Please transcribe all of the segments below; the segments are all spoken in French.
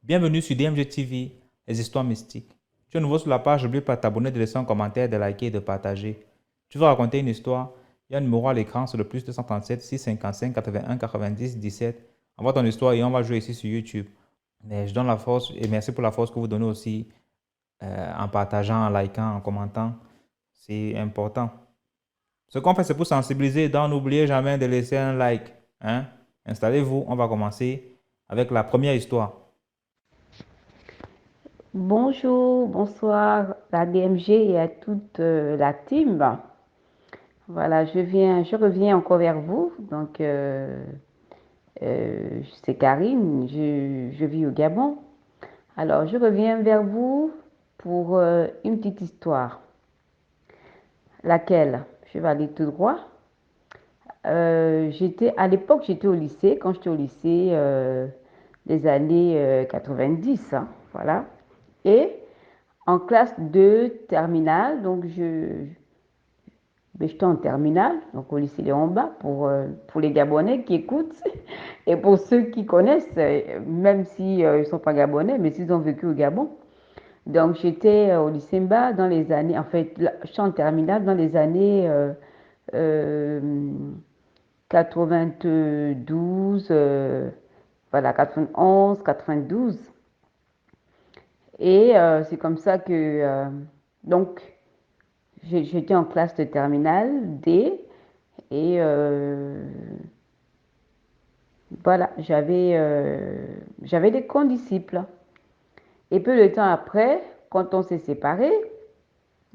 Bienvenue sur DMG TV, les histoires mystiques. Tu es nouveau sur la page, n'oublie pas de t'abonner, de laisser un commentaire, de liker et de partager. Tu veux raconter une histoire? Il y a un numéro à l'écran sur le plus 237 655 81 90 17. Envoie ton histoire et on va jouer ici sur YouTube. Mais je donne la force et merci pour la force que vous donnez aussi en partageant, en likant, en commentant. C'est important. Ce qu'on fait, c'est pour sensibiliser. Donc, n'oubliez jamais de laisser un like. Hein? Installez-vous, on va commencer avec la première histoire. Bonjour, bonsoir à DMG et à toute la team. Voilà, je reviens encore vers vous. C'est Karine, je vis au Gabon. Alors, je reviens vers vous pour une petite histoire. Laquelle? Je vais aller tout droit. À l'époque, j'étais au lycée. Quand j'étais au lycée, des années 90, hein, voilà. Et en classe de terminale, j'étais en terminale, donc au lycée Léon Bas, pour les Gabonais qui écoutent et pour ceux qui connaissent, même si ils ne sont pas Gabonais, mais s'ils ont vécu au Gabon. Donc j'étais au lycée Mba dans les années, en fait, j'étais en terminale dans les années euh, 92, voilà, 91, 92. Et c'est comme ça que, donc, j'étais en classe de terminale D et voilà, j'avais des condisciples. Et peu de temps après, quand on s'est séparés,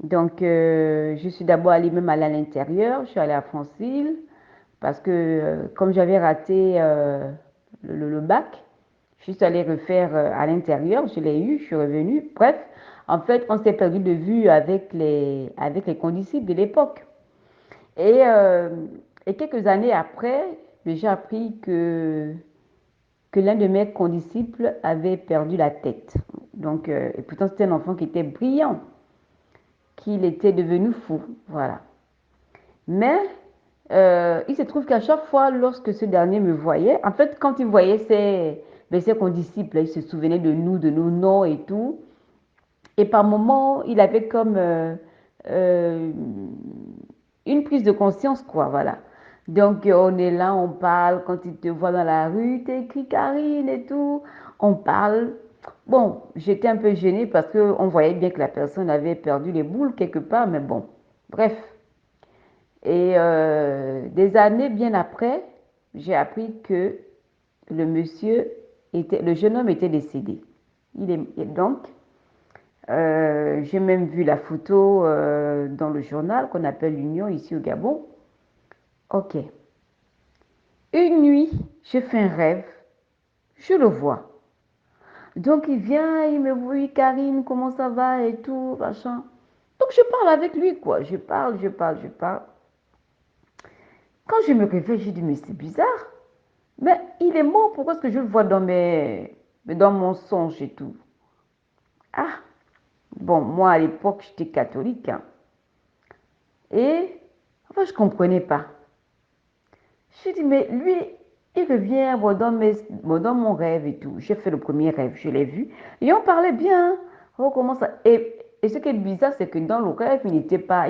je suis d'abord allée même aller à l'intérieur, je suis allée à Francille parce que comme j'avais raté le bac, je suis allée refaire à l'intérieur, je l'ai eu, je suis revenue. Bref, en fait, on s'est perdu de vue avec les condisciples de l'époque. Et, euh, et quelques années après, j'ai appris que l'un de mes condisciples avait perdu la tête. Et pourtant, c'était un enfant qui était brillant, qu'il était devenu fou. Voilà. Mais il se trouve qu'à chaque fois, lorsque ce dernier me voyait, en fait, quand il voyait ses condisciples, il se souvenait de nous, de nos noms et tout. Et par moments, il avait comme euh, une prise de conscience, quoi, voilà. On est là, on parle, quand il te voit dans la rue, t'écris Karine et tout, on parle. Bon, j'étais un peu gênée parce qu'on voyait bien que la personne avait perdu les boules quelque part, mais bon, bref. Et des années bien après, j'ai appris que le jeune homme était décédé. Et donc, j'ai même vu la photo dans le journal qu'on appelle l'Union ici au Gabon. Ok. Une nuit, je fais un rêve, je le vois. Donc il vient, il me dit, oui, Karine, comment ça va et tout, machin. Donc je parle avec lui, quoi. Je parle. Quand je me réveille, je dis, mais c'est bizarre. Mais il est mort, pourquoi est-ce que je le vois dans mon songe et tout? Ah, bon, moi à l'époque, j'étais catholique, hein. Et enfin, je ne comprenais pas. Je dis, mais lui, il revient dans mon rêve et tout. J'ai fait le premier rêve, je l'ai vu. Et on parlait bien. Oh, comment ça? Et ce qui est bizarre, c'est que dans le rêve, il n'était pas.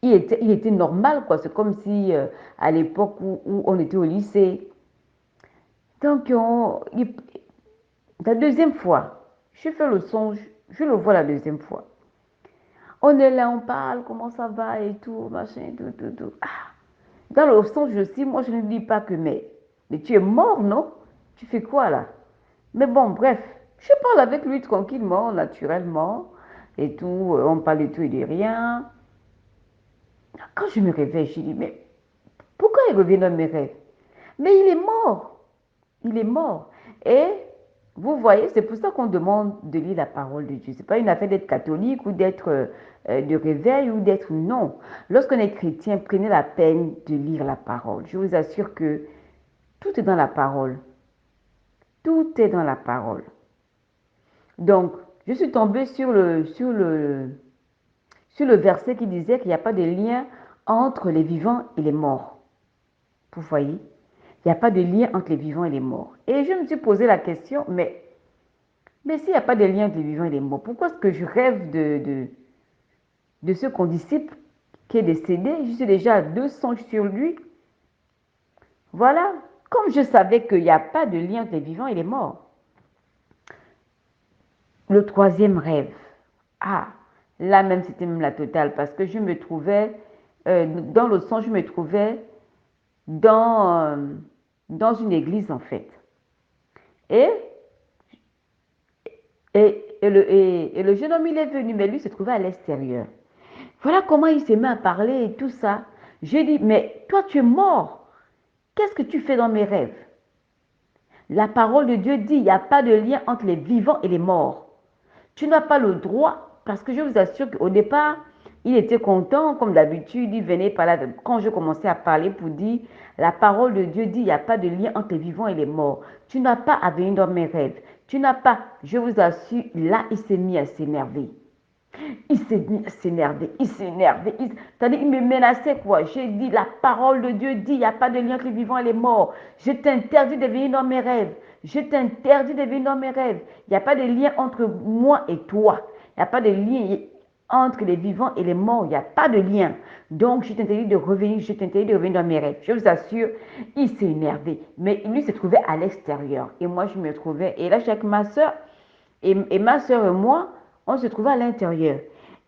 Il était normal, quoi. C'est comme si, à l'époque où on était au lycée. Donc, la deuxième fois, je fais le songe, je le vois la deuxième fois. On est là, on parle, comment ça va et tout, machin, tout, tout, tout. Ah, dans le songe aussi, moi, je ne dis pas que, mais tu es mort, non? Tu fais quoi là? Mais bon, bref, je parle avec lui tranquillement, naturellement, et tout. On parle de tout et de rien. Quand je me réveille, je dis, mais pourquoi il revient dans mes rêves? Mais il est mort. Il est mort. Et vous voyez, c'est pour ça qu'on demande de lire la parole de Dieu. Ce n'est pas une affaire d'être catholique ou d'être de réveil ou d'être non. Lorsqu'on est chrétien, prenez la peine de lire la parole. Je vous assure que tout est dans la parole. Tout est dans la parole. Donc, je suis tombée sur le verset qui disait qu'il n'y a pas de lien entre les vivants et les morts. Vous voyez? Il n'y a pas de lien entre les vivants et les morts. Et je me suis posé la question, mais Mais s'il n'y a pas de lien entre les vivants et les morts, pourquoi est-ce que je rêve de ce condisciple qui est décédé? Je suis déjà à 200 sur lui. Voilà. Comme je savais qu'il n'y a pas de lien entre les vivants et les morts. Le troisième rêve. Ah, là même, c'était même la totale parce que je me trouvais, dans le son, je me trouvais dans, dans une église en fait. Et, et le jeune homme, il est venu, mais lui se trouvait à l'extérieur. Voilà comment il s'est mis à parler et tout ça. J'ai dit, mais toi, tu es mort. Qu'est-ce que tu fais dans mes rêves? La parole de Dieu dit, il n'y a pas de lien entre les vivants et les morts. Tu n'as pas le droit, parce que je vous assure qu'au départ, il était content, comme d'habitude, il venait par là, quand je commençais à parler pour dire, la parole de Dieu dit, il n'y a pas de lien entre les vivants et les morts. Tu n'as pas à venir dans mes rêves. Tu n'as pas, je vous assure, là, il s'est mis à s'énerver. Il s'est mis à s'énerver, il s'est énervé. C'est-à-dire, il me menaçait quoi. J'ai dit, la parole de Dieu dit, il n'y a pas de lien entre les vivants et les morts. Je t'interdis de venir dans mes rêves. Je t'interdis de venir dans mes rêves. Il n'y a pas de lien entre moi et toi. Il n'y a pas de lien entre les vivants et les morts. Il n'y a pas de lien. Donc, je t'interdis de revenir, je t'interdis de revenir dans mes rêves. Je vous assure, il s'est énervé. Mais lui se trouvait à l'extérieur. Et moi, je me trouvais. Et là, avec ma soeur, et ma soeur et moi, on se trouvait à l'intérieur.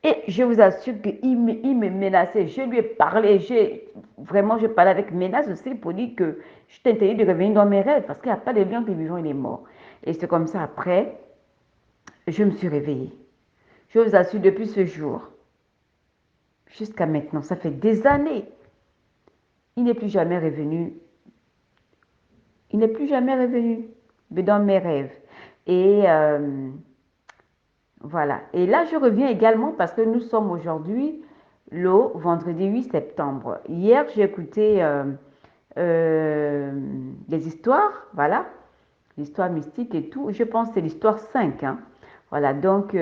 Et je vous assure qu'il me menaçait. Je lui ai parlé. Vraiment, je parlais avec menace aussi pour dire que je t'interdis de revenir dans mes rêves parce qu'il n'y a pas de lien entre les vivants et les morts. Et c'est comme ça, après, je me suis réveillée. Je vous assure, depuis ce jour, jusqu'à maintenant, ça fait des années, il n'est plus jamais revenu. Il n'est plus jamais revenu dans mes rêves. Et voilà. Et là, je reviens également parce que nous sommes aujourd'hui le vendredi 8 septembre. Hier, j'ai écouté des histoires, voilà, l'histoire mystique et tout. Je pense que c'est l'histoire 5, hein. Voilà, donc, si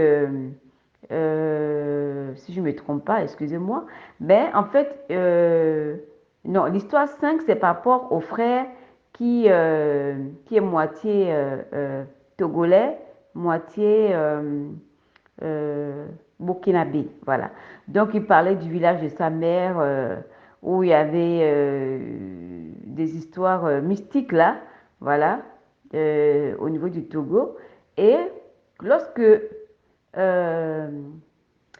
je ne me trompe pas, excusez-moi. Mais en fait, non, l'histoire 5 c'est par rapport au frère qui est moitié togolais, moitié burkinabé. Voilà. Donc, il parlait du village de sa mère où il y avait des histoires mystiques là, voilà, au niveau du Togo. Et lorsque euh,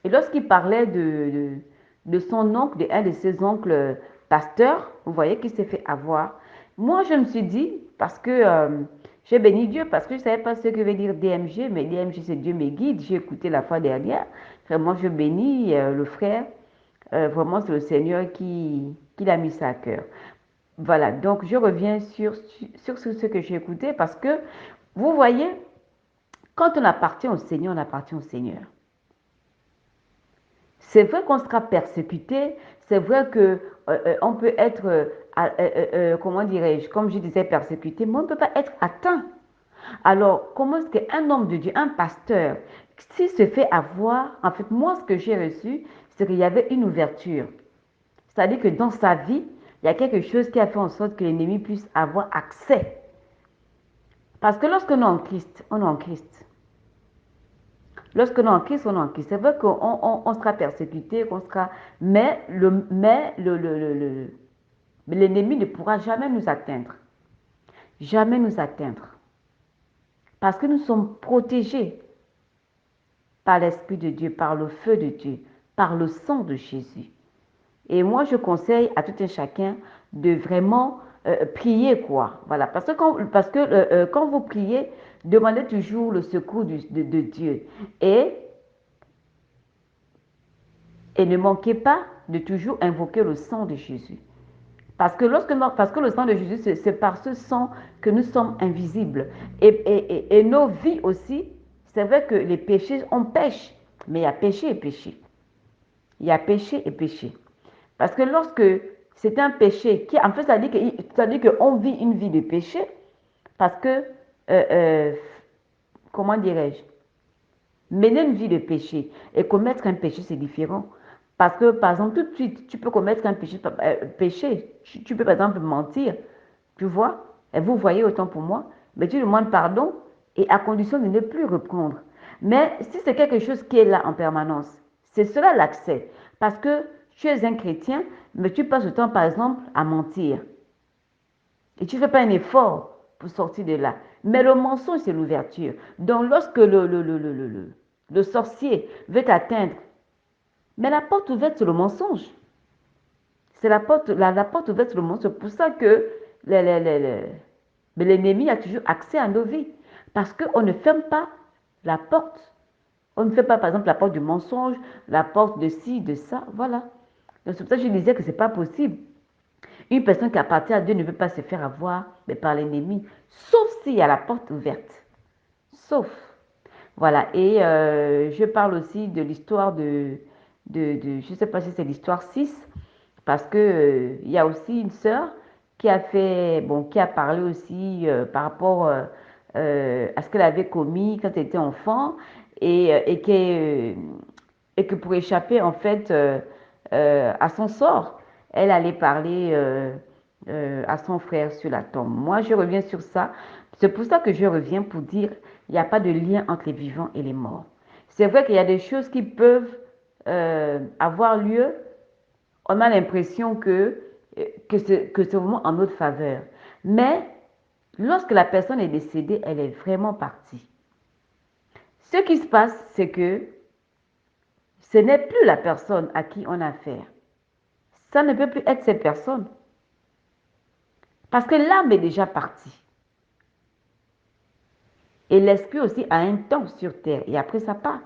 et lorsqu'il parlait de son oncle, de un de ses oncles pasteurs, vous voyez qu'il s'est fait avoir. Moi, je me suis dit, parce que j'ai béni Dieu, parce que je ne savais pas ce que veut dire DMG, mais DMG, c'est Dieu me guide. J'ai écouté la fois dernière. Vraiment, je bénis le frère. Vraiment, c'est le Seigneur qui l'a mis ça à cœur. Voilà, donc je reviens sur ce que j'ai écouté, parce que, vous voyez, quand on appartient au Seigneur, on appartient au Seigneur. C'est vrai qu'on sera persécuté, c'est vrai que on peut être, comment dirais-je, comme je disais, persécuté, mais on ne peut pas être atteint. Alors, comment est-ce qu'un homme de Dieu, un pasteur, s'il se fait avoir, en fait, moi, ce que j'ai reçu, c'est qu'il y avait une ouverture. C'est-à-dire que dans sa vie, il y a quelque chose qui a fait en sorte que l'ennemi puisse avoir accès. Parce que lorsque nous sommes en Christ, on est en Christ. Lorsque nous sommes en Christ, on est en Christ. C'est vrai qu'on sera persécuté, qu'on sera, mais l'ennemi ne pourra jamais nous atteindre. Jamais nous atteindre. Parce que nous sommes protégés par l'Esprit de Dieu, par le feu de Dieu, par le sang de Jésus. Et moi, je conseille à tout un chacun de vraiment prier, quoi. Voilà. Quand vous priez, demandez toujours le secours de Dieu. Et ne manquez pas de toujours invoquer le sang de Jésus. Parce que le sang de Jésus, c'est par ce sang que nous sommes invisibles. Et nos vies aussi, c'est vrai que les péchés, on pêche, mais il y a péché et péché. Il y a péché et péché. Parce que lorsque c'est un péché, en fait, ça dit qu'on vit une vie de péché, parce que, comment dirais-je, mener une vie de péché et commettre un péché, c'est différent. Parce que, par exemple, tout de suite, tu peux commettre un péché. Tu peux, par exemple, mentir. Tu vois? Et vous voyez autant pour moi. Mais tu demandes pardon. et à condition de ne plus reprendre. Mais si c'est quelque chose qui est là en permanence, c'est cela l'accès. Parce que tu es un chrétien, mais tu passes le temps, par exemple, à mentir. Et tu ne fais pas un effort pour sortir de là. Mais le mensonge, c'est l'ouverture. Donc, lorsque le sorcier veut t'atteindre, mais la porte ouverte, c'est le mensonge. C'est la porte ouverte, c'est le mensonge. C'est pour ça que l'ennemi a toujours accès à nos vies. Parce qu'on ne ferme pas la porte. On ne fait pas, par exemple, la porte du mensonge, la porte de ci, de ça. Voilà. Donc, c'est pour ça que je disais que ce n'est pas possible. Une personne qui appartient à Dieu ne veut pas se faire avoir mais par l'ennemi, sauf s'il y a la porte ouverte. Sauf. Voilà. Et je parle aussi de l'histoire je ne sais pas si c'est l'histoire 6 parce que il y a aussi une sœur qui a fait, bon, qui a parlé aussi par rapport à ce qu'elle avait commis quand elle était enfant et que pour échapper en fait à son sort, elle allait parler à son frère sur la tombe. Moi, je reviens sur ça. C'est pour ça que je reviens pour dire il n'y a pas de lien entre les vivants et les morts. C'est vrai qu'il y a des choses qui peuvent avoir lieu. On a l'impression que c'est vraiment en notre faveur. Mais lorsque la personne est décédée, elle est vraiment partie. Ce qui se passe, c'est que ce n'est plus la personne à qui on a affaire. Ça ne peut plus être cette personne. Parce que l'âme est déjà partie. Et l'esprit aussi a un temps sur terre. Et après, ça part.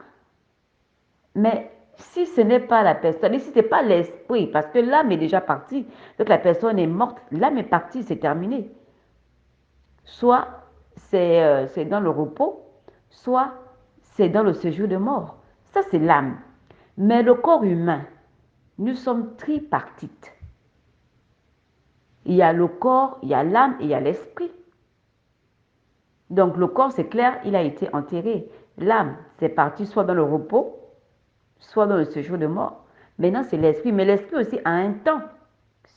Mais si ce n'est pas la personne, si ce n'est pas l'esprit, parce que l'âme est déjà partie, donc la personne est morte, l'âme est partie, c'est terminé. Soit c'est dans le repos, soit c'est dans le séjour de mort. Ça, c'est l'âme. Mais le corps humain, nous sommes tripartites. Il y a le corps, il y a l'âme et il y a l'esprit. Donc le corps, c'est clair, il a été enterré. L'âme, c'est parti soit dans le repos, soit dans le séjour de mort. Maintenant, c'est l'esprit. Mais l'esprit aussi a un temps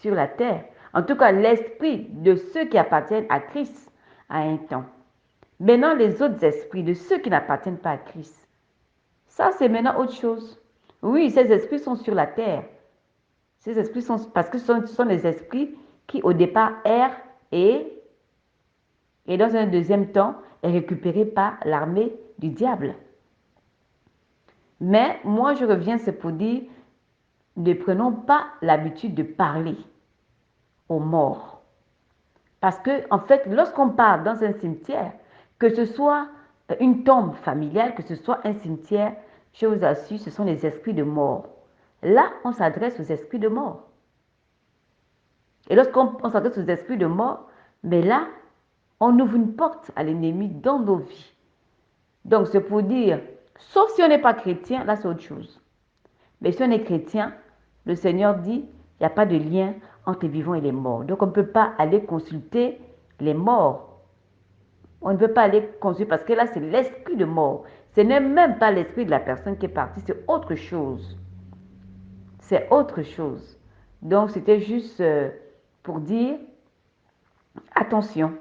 sur la terre. En tout cas, l'esprit de ceux qui appartiennent à Christ a un temps. Maintenant, les autres esprits de ceux qui n'appartiennent pas à Christ, ça, c'est maintenant autre chose. Oui, ces esprits sont sur la terre. Ces esprits sont, parce que ce sont les esprits qui, au départ, errent et dans un deuxième temps, est récupéré par l'armée du diable. Mais moi, je reviens, c'est pour dire, ne prenons pas l'habitude de parler aux morts. Parce que, en fait, lorsqu'on part dans un cimetière, que ce soit une tombe familiale, que ce soit un cimetière, je vous assure, ce sont les esprits de mort. Là, on s'adresse aux esprits de mort. Et lorsqu'on s'adresse aux esprits de mort, mais là, on ouvre une porte à l'ennemi dans nos vies. Donc, c'est pour dire, sauf si on n'est pas chrétien, là, c'est autre chose. Mais si on est chrétien, le Seigneur dit, il n'y a pas de lien entre les vivants et les morts. Donc, on ne peut pas aller consulter les morts. On ne peut pas aller consulter parce que là, c'est l'esprit de mort. Ce n'est même pas l'esprit de la personne qui est partie, c'est autre chose. C'est autre chose. Donc, c'était juste pour dire, attention,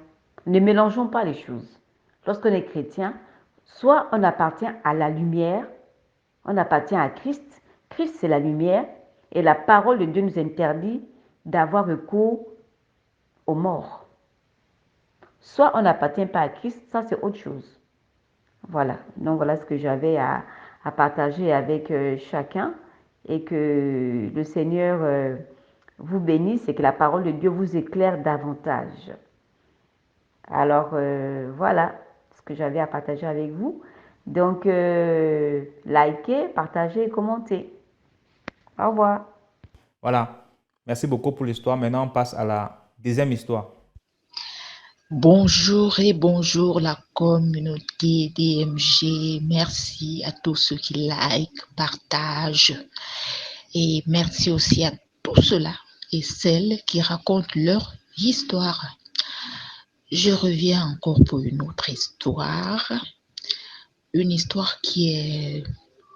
ne mélangeons pas les choses. Lorsqu'on est chrétien, soit on appartient à la lumière, on appartient à Christ. Christ, c'est la lumière. Et la parole de Dieu nous interdit d'avoir recours aux morts. Soit on n'appartient pas à Christ, ça c'est autre chose. Voilà. Donc voilà ce que j'avais à partager avec chacun. Et que le Seigneur vous bénisse et que la parole de Dieu vous éclaire davantage. Alors voilà ce que j'avais à partager avec vous. Donc likez, partagez et commentez. Au revoir. Voilà. Merci beaucoup pour l'histoire. Maintenant, on passe à la deuxième histoire. Bonjour et bonjour la communauté DMG. Merci à tous ceux qui like, partagent et merci aussi à tous ceux-là et celles qui racontent leur histoire. Je reviens encore pour une autre histoire. Une histoire qui est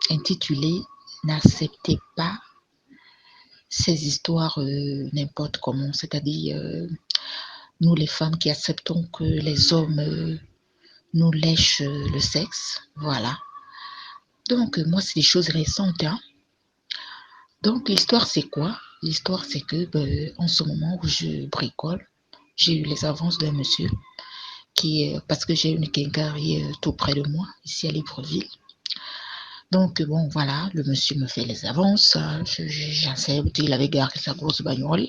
intitulée N'acceptez pas ces histoires n'importe comment, c'est-à-dire nous les femmes qui acceptons que les hommes nous lèche le sexe, voilà. Donc, moi, c'est des choses récentes, hein. Donc, l'histoire, c'est quoi? L'histoire, c'est que, en ce moment où je bricole, j'ai eu les avances d'un monsieur parce que j'ai une quincaillerie tout près de moi, ici à Libreville. Donc, bon, voilà, le monsieur me fait les avances, j'accepte, il avait garé sa grosse bagnole.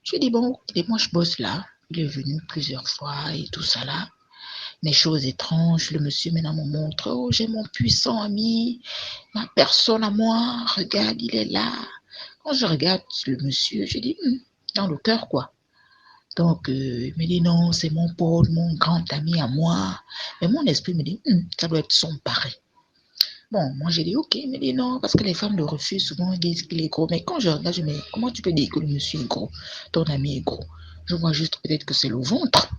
Je lui dis, bon, et moi, je bosse là. Il est venu plusieurs fois et tout ça là. Mais choses étranges, le monsieur maintenant me montre, oh, j'ai mon puissant ami, ma personne à moi, regarde, il est là. Quand je regarde le monsieur, je dis, dans le cœur, quoi. Donc, il me dit, non, c'est mon pote, mon grand ami à moi. Mais mon esprit me dit, ça doit être son parrain. Bon, moi, j'ai dit, ok, il me dit, non, parce que les femmes le refusent souvent, ils disent qu'il est gros. Mais quand je regarde, je me dis, comment tu peux dire que le monsieur est gros, ton ami est gros? Je vois juste peut-être que c'est le ventre.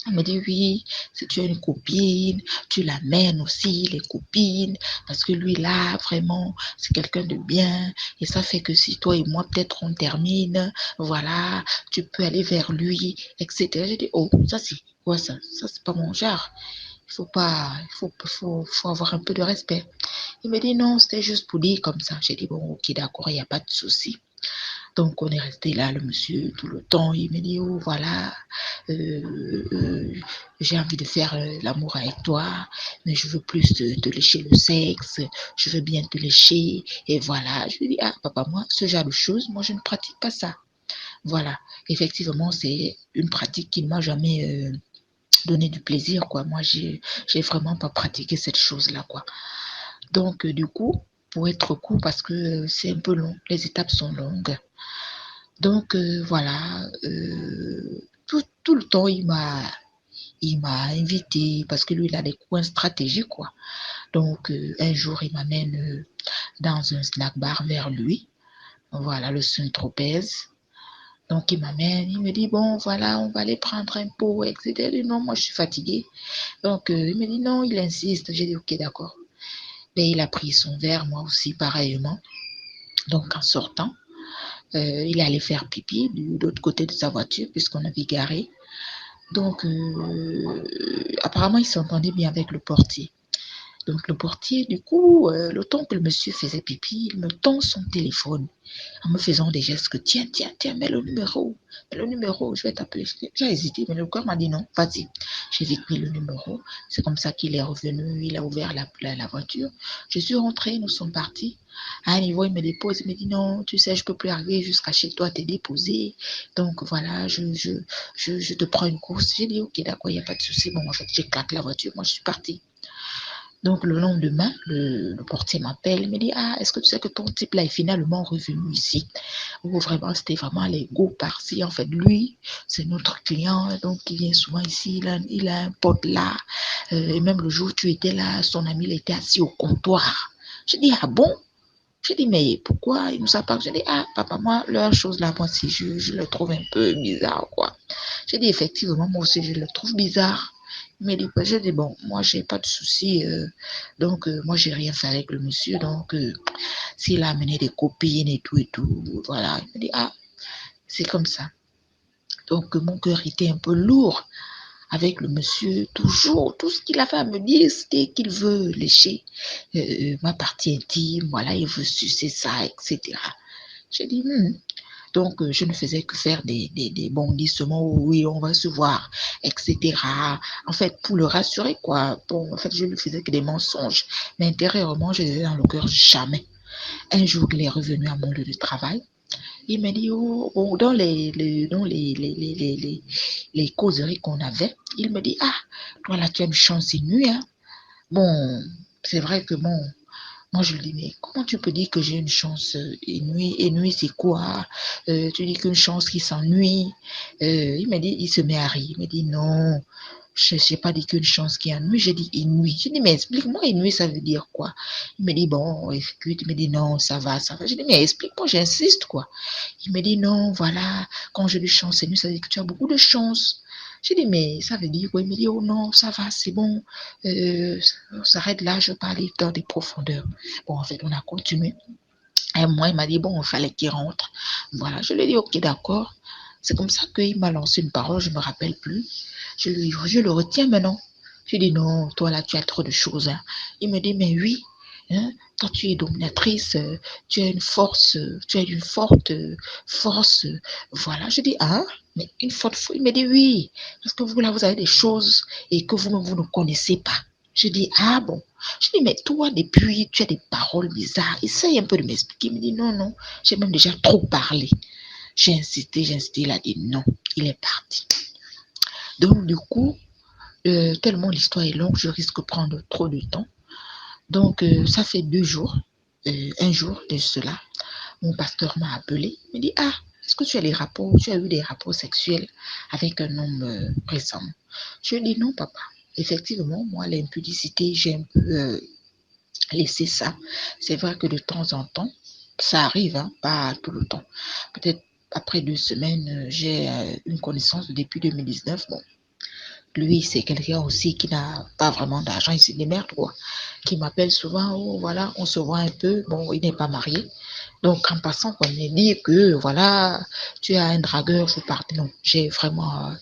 Elle me dit, oui, si tu as une copine, tu l'amènes aussi, les copines, parce que lui, là, vraiment, c'est quelqu'un de bien, et ça fait que si toi et moi, peut-être, on termine, voilà, tu peux aller vers lui, etc. J'ai dit, oh, ça, c'est quoi ça? Ça, c'est pas mon genre. Il faut pas, faut avoir un peu de respect. Il me dit, non, c'était juste pour dire comme ça. J'ai dit, bon, ok, d'accord, il n'y a pas de souci. Donc, on est resté là, le monsieur, tout le temps. Il me dit, oh, voilà, j'ai envie de faire l'amour avec toi, mais je veux plus te lécher le sexe, je veux bien te lécher, et voilà. Je lui dis, ah, papa, moi, ce genre de choses, moi, je ne pratique pas ça. Voilà. Effectivement, c'est une pratique qui ne m'a jamais donné du plaisir, quoi. Moi, j'ai vraiment pas pratiqué cette chose-là, quoi. Donc, du coup, pour être court, parce que c'est un peu long, les étapes sont longues. Donc, voilà, tout le temps, il m'a invité parce que lui, il a des coins stratégiques, quoi. Donc, un jour, il m'amène dans un snack bar vers lui. Voilà, le Saint-Tropez. Donc, il m'amène, il me dit, bon, voilà, on va aller prendre un pot, etc. Je dis, non, moi, je suis fatiguée. Donc, il me dit, non, il insiste. J'ai dit, ok, d'accord. Mais il a pris son verre, moi aussi, pareillement. Donc, en sortant, il est allé faire pipi de l'autre côté de sa voiture, puisqu'on avait garé. Donc, apparemment, il s'entendait bien avec le portier. Donc, le portier, du coup, le temps que le monsieur faisait pipi, il me tend son téléphone en me faisant des gestes que tiens, mets le numéro, je vais t'appeler. J'ai hésité, mais le corps m'a dit non, vas-y. J'ai vite mis le numéro. C'est comme ça qu'il est revenu, il a ouvert la voiture. Je suis rentrée, nous sommes partis. À un niveau, il me dépose, il me dit non, tu sais, je peux plus arriver jusqu'à chez toi, t'es déposé. Donc voilà, je te prends une course. J'ai dit ok, d'accord, il n'y a pas de souci. Bon, j'éclate la voiture, moi je suis partie. Donc, le lendemain, le portier m'appelle, il me dit, ah, est-ce que tu sais que ton type là est finalement revenu ici? Ou vraiment, c'était vraiment l'ego par-ci. En fait, lui, c'est notre client, donc il vient souvent ici, il a un pote là. Et même le jour où tu étais là, son ami, il était assis au comptoir. J'ai dit, ah bon? J'ai dit, mais pourquoi il nous a pas? J'ai dit, ah, papa, moi, leur chose là, moi aussi, je le trouve un peu bizarre, quoi. J'ai dit, effectivement, moi aussi, je le trouve bizarre. Mais je dis, bon, moi, j'ai pas de souci. Donc, moi, j'ai rien fait avec le monsieur. Donc, s'il a amené des copines et tout, voilà. Il me dit, ah, c'est comme ça. Donc, mon cœur était un peu lourd avec le monsieur. Toujours, tout ce qu'il avait à me dire, c'était qu'il veut lécher ma partie intime. Voilà, il veut sucer ça, etc. J'ai dit, Donc, je ne faisais que faire des bondissements, oui, on va se voir, etc. En fait, pour le rassurer, quoi. Bon, en fait, je ne faisais que des mensonges. Mais intérieurement, je disais dans le cœur, jamais. Un jour, il est revenu à mon lieu de travail. Il m'a dit, oh, bon, dans les causeries qu'on avait, il me dit, ah, toi là, tu as une chance inouïe, hein. Bon, c'est vrai que bon, moi, je lui dis, mais comment tu peux dire que j'ai une chance inouïe? Inouïe, c'est quoi? Tu dis qu'une chance qui s'ennuie. Il m'a dit, il se met à rire. Il m'a dit, non, je n'ai pas dit qu'une chance qui ennuie, j'ai dit inouïe. J'ai dit, mais explique-moi, inouïe, ça veut dire quoi? Il me dit, bon, écoute, il me dit, non, ça va, ça va. J'ai dit, mais explique-moi, j'insiste, quoi. Il me dit, non, voilà, quand j'ai du chance inouïe, ça veut dire que tu as beaucoup de chance. J'ai dit, mais ça veut dire quoi? Il me dit, oh non, ça va, c'est bon. On s'arrête là, je vais pas aller dans des profondeurs. Bon, en fait, on a continué. Et moi, il m'a dit, bon, il fallait qu'il rentre. Voilà, je lui ai dit, ok, d'accord. C'est comme ça qu'il m'a lancé une parole, je ne me rappelle plus. Je le retiens maintenant. Je dis non, toi là, tu as trop de choses. Hein. Il me dit, mais oui, hein, toi tu es dominatrice, tu as une force, tu as une forte force. Voilà, je dis, ah, mais une forte force. Il me dit, oui, parce que vous là, vous avez des choses et que vous-même, vous ne connaissez pas. Je dis, ah bon. Je dis, mais toi, depuis, tu as des paroles bizarres. Essaye un peu de m'expliquer. Il me dit, non, non, j'ai même déjà trop parlé. J'ai insisté, il a dit non, il est parti. Donc, du coup, tellement l'histoire est longue, je risque de prendre trop de temps. Donc, ça fait 2 jours, un jour de cela, mon pasteur m'a appelé, il me dit, ah, est-ce que tu as eu des rapports sexuels avec un homme récemment? Je lui ai dit, non, papa. Effectivement, moi, l'impudicité, j'ai un peu laissé ça. C'est vrai que de temps en temps, ça arrive, hein, pas tout le temps. Peut-être après 2 semaines, j'ai une connaissance depuis 2019. Bon, lui, c'est quelqu'un aussi qui n'a pas vraiment d'argent, il se démerde, quoi. Qui m'appelle souvent, oh voilà, on se voit un peu. Bon, il n'est pas marié. Donc, en passant, on me dit que, voilà, tu as un dragueur, vous partez. Non, j'ai vraiment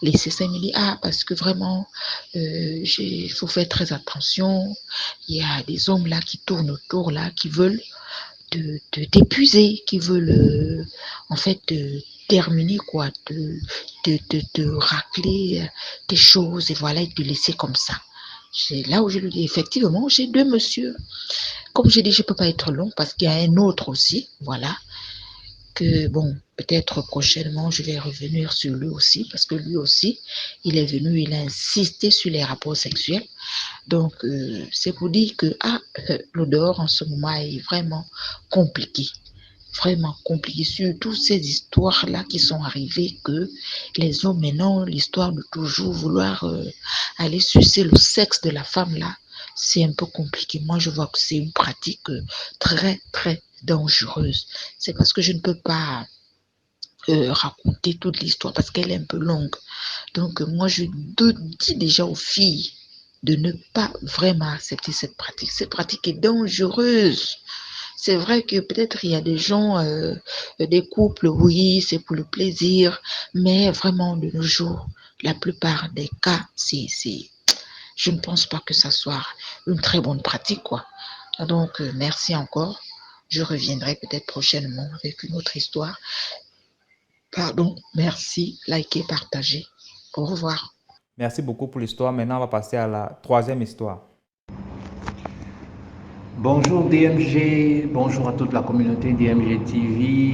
laissé ça. Il me dit, ah, parce que vraiment, il faut faire très attention. Il y a des hommes là qui tournent autour, là, qui veulent t'épuiser, qui veulent, en fait, terminer, quoi, de racler tes choses et voilà, et te laisser comme ça. C'est là où je lui dis, effectivement, j'ai 2 monsieur. Comme j'ai dit, je ne peux pas être long parce qu'il y a un autre aussi, voilà, que bon, peut-être prochainement, je vais revenir sur lui aussi parce que lui aussi, il est venu, il a insisté sur les rapports sexuels. Donc, c'est pour dire que l'odeur en ce moment est vraiment compliqué, surtout ces histoires-là qui sont arrivées, que les hommes maintenant, l'histoire de toujours vouloir aller sucer le sexe de la femme là, c'est un peu compliqué. Moi, je vois que c'est une pratique très, très dangereuse. C'est parce que je ne peux pas raconter toute l'histoire parce qu'elle est un peu longue. Donc, moi, je dis déjà aux filles de ne pas vraiment accepter cette pratique. Cette pratique est dangereuse. C'est vrai que peut-être il y a des gens, des couples, oui, c'est pour le plaisir, mais vraiment de nos jours, la plupart des cas, je ne pense pas que ça soit une très bonne pratique, quoi. Donc, merci encore. Je reviendrai peut-être prochainement avec une autre histoire. Pardon, merci, likez, partagez. Au revoir. Merci beaucoup pour l'histoire. Maintenant, on va passer à la troisième histoire. Bonjour DMG, bonjour à toute la communauté DMG TV,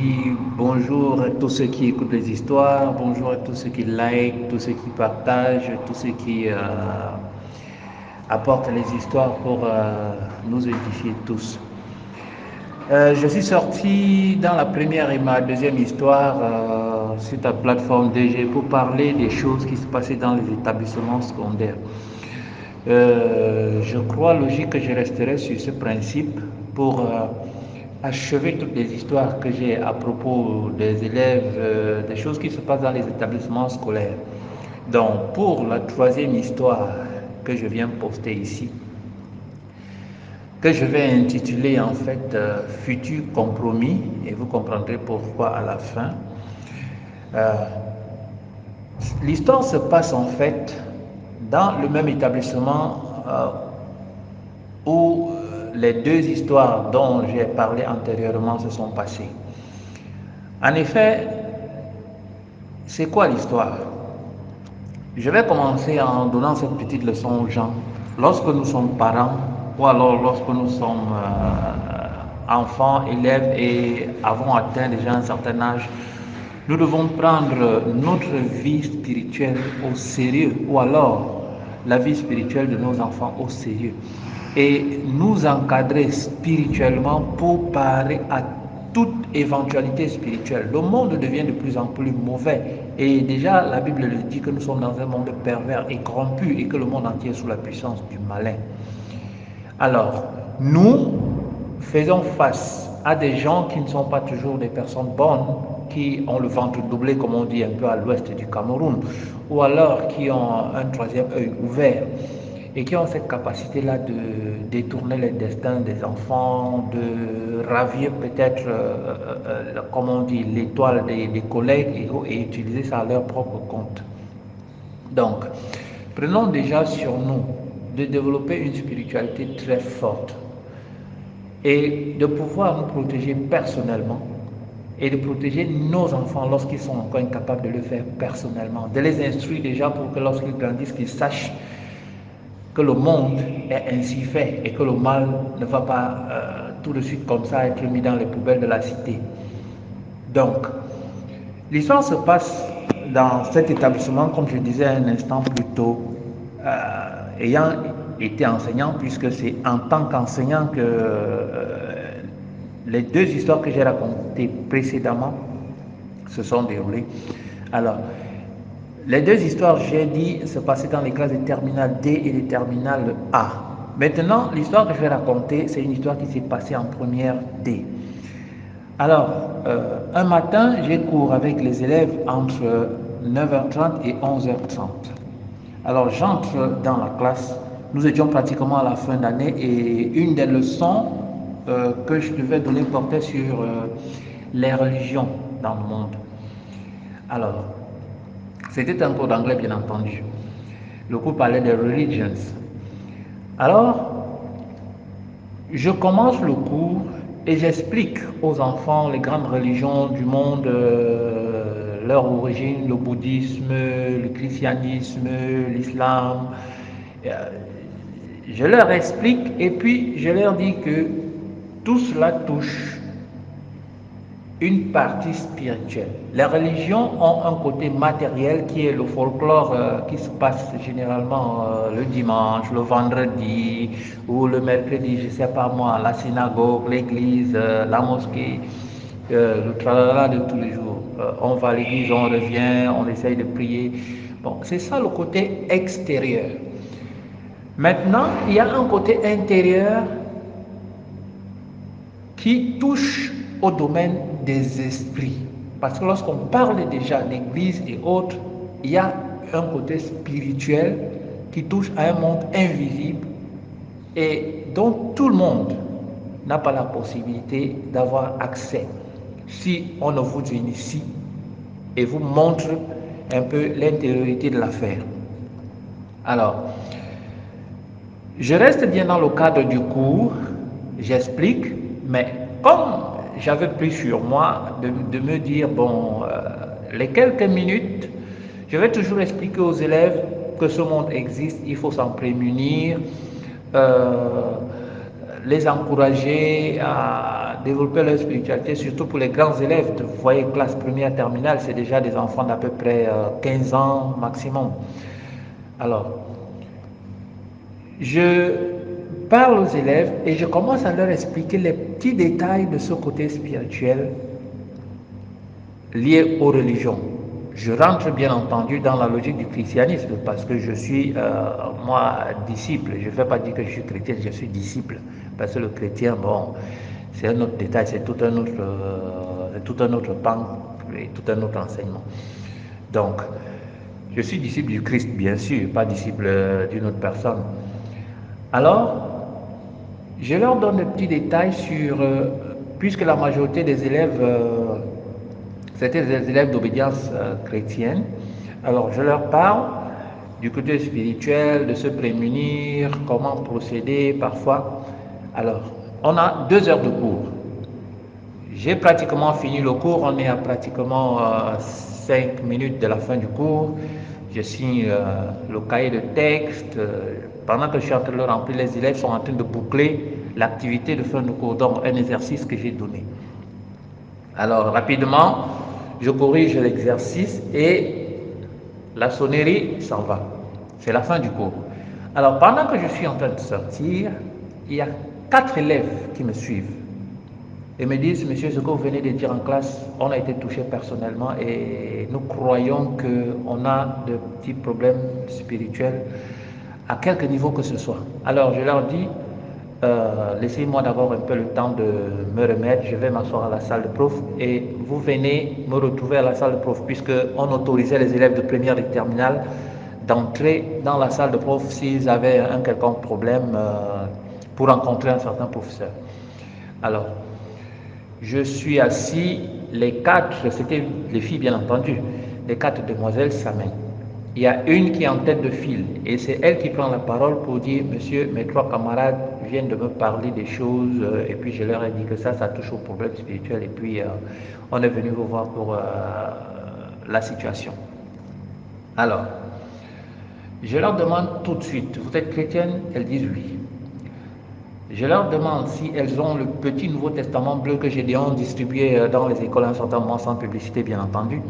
bonjour à tous ceux qui écoutent les histoires, bonjour à tous ceux qui like, tous ceux qui partagent, tous ceux qui apportent les histoires pour nous édifier tous. Je suis sorti dans la première et ma deuxième histoire sur ta plateforme DG pour parler des choses qui se passaient dans les établissements secondaires. Je crois logique que je resterai sur ce principe pour achever toutes les histoires que j'ai à propos des élèves, des choses qui se passent dans les établissements scolaires. Donc, pour la troisième histoire que je viens poster ici, que je vais intituler en fait Futur compromis, et vous comprendrez pourquoi à la fin. L'histoire se passe en fait dans le même établissement où les deux histoires dont j'ai parlé antérieurement se sont passées. En effet, c'est quoi l'histoire? Je vais commencer en donnant cette petite leçon aux gens. Lorsque nous sommes parents, ou alors lorsque nous sommes enfants, élèves et avons atteint déjà un certain âge, nous devons prendre notre vie spirituelle au sérieux, ou alors la vie spirituelle de nos enfants au sérieux, et nous encadrer spirituellement pour parer à toute éventualité spirituelle. Le monde devient de plus en plus mauvais et déjà la Bible le dit que nous sommes dans un monde pervers et corrompu et que le monde entier est sous la puissance du malin. Alors, nous faisons face à des gens qui ne sont pas toujours des personnes bonnes, qui ont le ventre doublé, comme on dit un peu à l'ouest du Cameroun, ou alors qui ont un troisième œil ouvert et qui ont cette capacité-là de détourner les destins des enfants, de ravir peut-être, comme on dit, l'étoile des collègues et utiliser ça à leur propre compte. Donc, prenons déjà sur nous de développer une spiritualité très forte et de pouvoir nous protéger personnellement et de protéger nos enfants lorsqu'ils sont encore incapables de le faire personnellement, de les instruire déjà pour que lorsqu'ils grandissent, qu'ils sachent que le monde est ainsi fait et que le mal ne va pas tout de suite comme ça être mis dans les poubelles de la cité. Donc, l'histoire se passe dans cet établissement, comme je disais un instant plus tôt, ayant été enseignant, puisque c'est en tant qu'enseignant que les deux histoires que j'ai racontées précédemment se sont déroulées. Alors, les deux histoires, j'ai dit, se passaient dans les classes de terminale D et de terminale A. Maintenant, l'histoire que je vais raconter, c'est une histoire qui s'est passée en première D. Alors, un matin, j'ai cours avec les élèves entre 9h30 et 11h30. Alors, j'entre dans la classe. Nous étions pratiquement à la fin d'année et une des leçons que je devais donner portait sur les religions dans le monde. Alors, c'était un cours d'anglais, bien entendu. Le cours parlait des religions. Alors, je commence le cours et j'explique aux enfants les grandes religions du monde, leur origine, le bouddhisme, le christianisme, l'islam. Je leur explique et puis je leur dis que tout cela touche une partie spirituelle. Les religions ont un côté matériel qui est le folklore qui se passe généralement le dimanche, le vendredi ou le mercredi, je ne sais pas moi, la synagogue, l'église, la mosquée, le tralala de tous les jours. On va à l'église, on revient, on essaye de prier. Bon, c'est ça le côté extérieur. Maintenant, il y a un côté intérieur qui touche au domaine des esprits. Parce que lorsqu'on parle déjà d'église et autres, il y a un côté spirituel qui touche à un monde invisible et dont tout le monde n'a pas la possibilité d'avoir accès si on ne vous initie et vous montre un peu l'intériorité de l'affaire. Alors, je reste bien dans le cadre du cours, j'explique, mais comme j'avais pris sur moi de me dire, bon, les quelques minutes, je vais toujours expliquer aux élèves que ce monde existe, il faut s'en prémunir, les encourager à développer leur spiritualité, surtout pour les grands élèves. Vous voyez, classe première, terminale, c'est déjà des enfants d'à peu près 15 ans maximum. Alors, je parle aux élèves et je commence à leur expliquer les petits détails de ce côté spirituel lié aux religions. Je rentre bien entendu dans la logique du christianisme parce que je suis, moi, disciple. Je ne vais pas dire que je suis chrétien, je suis disciple. Parce que le chrétien, bon, c'est un autre détail, c'est tout un autre pan et tout un autre enseignement. Donc, je suis disciple du Christ, bien sûr, pas disciple d'une autre personne. Alors, je leur donne des petits détails sur, puisque la majorité des élèves, c'était des élèves d'obédience chrétienne, alors je leur parle du côté spirituel, de se prémunir, comment procéder parfois. Alors, on a 2 heures de cours. J'ai pratiquement fini le cours, on est à pratiquement 5 minutes de la fin du cours. Je signe le cahier de texte. Pendant que je suis en train de le remplir, les élèves sont en train de boucler l'activité de fin de cours, donc un exercice que j'ai donné. Alors, rapidement, je corrige l'exercice et la sonnerie s'en va. C'est la fin du cours. Alors, pendant que je suis en train de sortir, il y a 4 élèves qui me suivent et me disent, monsieur, ce que vous venez de dire en classe, on a été touché personnellement et nous croyons qu'on a de petits problèmes spirituels à quelque niveau que ce soit. Alors je leur dis, laissez-moi d'avoir un peu le temps de me remettre, je vais m'asseoir à la salle de prof et vous venez me retrouver à la salle de prof puisqu'on autorisait les élèves de première et terminale d'entrer dans la salle de prof s'ils avaient un quelconque problème pour rencontrer un certain professeur. Alors, je suis assis, les 4, c'était les filles bien entendu, les 4 demoiselles s'amènent. il y a une qui est en tête de file et c'est elle qui prend la parole pour dire monsieur, mes 3 camarades viennent de me parler des choses et puis je leur ai dit que ça touche au problème spirituel et puis on est venu vous voir pour la situation. Alors, je leur demande tout de suite, vous êtes chrétienne? Elles disent oui. Je leur demande si elles ont le petit Nouveau Testament bleu que j'ai distribué dans les écoles en sortant moi sans publicité bien entendu.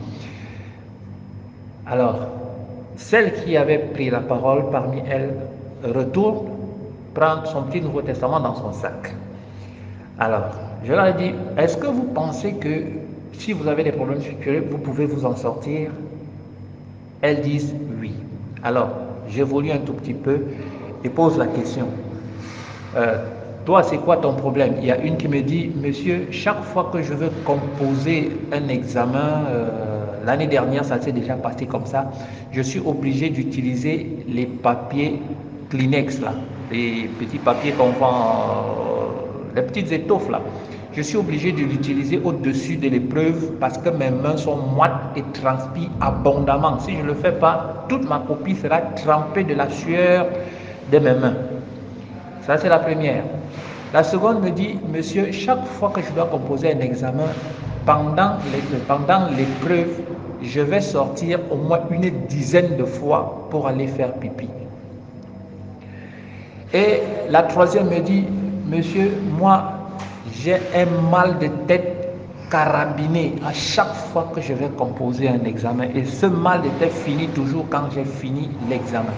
Alors, celle qui avait pris la parole parmi elles retourne prendre son petit Nouveau Testament dans son sac. Alors, je leur ai dit, est-ce que vous pensez que si vous avez des problèmes spirituels, vous pouvez vous en sortir? Elles disent oui. Alors, j'évolue un tout petit peu et pose la question. Toi, c'est quoi ton problème? Il y a une qui me dit, monsieur, chaque fois que je veux composer un examen, l'année dernière, ça s'est déjà passé comme ça, je suis obligé d'utiliser les papiers Kleenex, là, les petits papiers qu'on vend, les petites étoffes, là. Je suis obligé de l'utiliser au-dessus de l'épreuve parce que mes mains sont moites et transpirent abondamment. Si je ne le fais pas, toute ma copie sera trempée de la sueur de mes mains. Ça, c'est la première. La seconde me dit, monsieur, chaque fois que je dois composer un examen, pendant l'épreuve, je vais sortir au moins une dizaine de fois pour aller faire pipi. Et la troisième me dit, monsieur, moi, j'ai un mal de tête carabiné à chaque fois que je vais composer un examen. Et ce mal de tête finit toujours quand j'ai fini l'examen.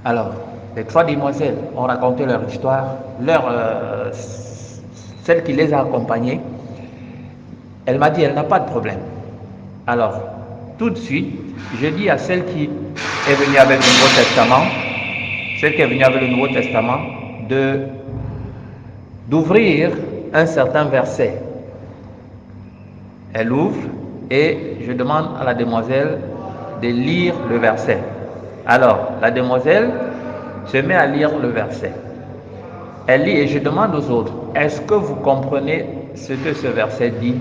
Alors, les 3 demoiselles ont raconté leur histoire, celle qui les a accompagnées. Elle m'a dit, elle n'a pas de problème. Alors, tout de suite, je dis à celle qui est venue avec le Nouveau Testament, d'ouvrir un certain verset. Elle ouvre et je demande à la demoiselle de lire le verset. Alors, la demoiselle se met à lire le verset. Elle lit et je demande aux autres, est-ce que vous comprenez ce que ce verset dit?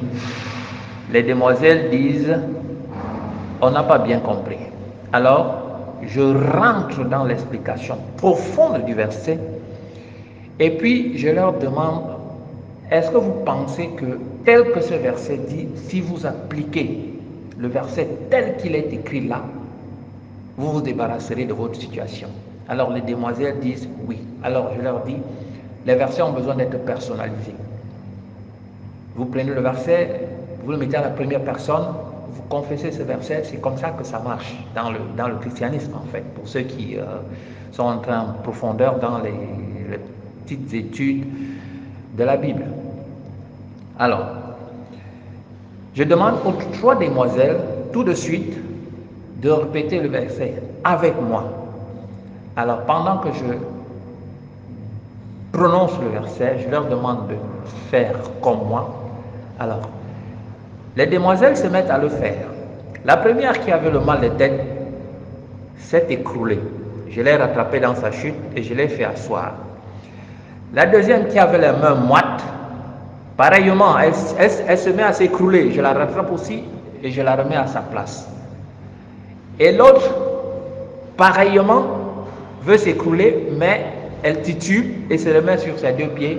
Les demoiselles disent, on n'a pas bien compris. Alors, je rentre dans l'explication profonde du verset et puis je leur demande, est-ce que vous pensez que tel que ce verset dit, si vous appliquez le verset tel qu'il est écrit là, vous vous débarrasserez de votre situation? Alors les demoiselles disent oui. Alors je leur dis, les versets ont besoin d'être personnalisés. Vous prenez le verset, vous le mettez à la première personne, vous confessez ce verset, c'est comme ça que ça marche dans le christianisme en fait, pour ceux qui sont entrés en profondeur dans les petites études de la Bible. Alors, je demande aux 3 demoiselles tout de suite de répéter le verset avec moi. Alors, pendant que je prononce le verset, je leur demande de faire comme moi. Alors, les demoiselles se mettent à le faire. La première qui avait le mal de tête s'est écroulée. Je l'ai rattrapée dans sa chute et je l'ai fait asseoir. La deuxième qui avait les mains moites, pareillement, elle se met à s'écrouler. Je la rattrape aussi et je la remets à sa place. Et l'autre, pareillement, veut s'écrouler, mais elle titube et se remet sur ses 2 pieds,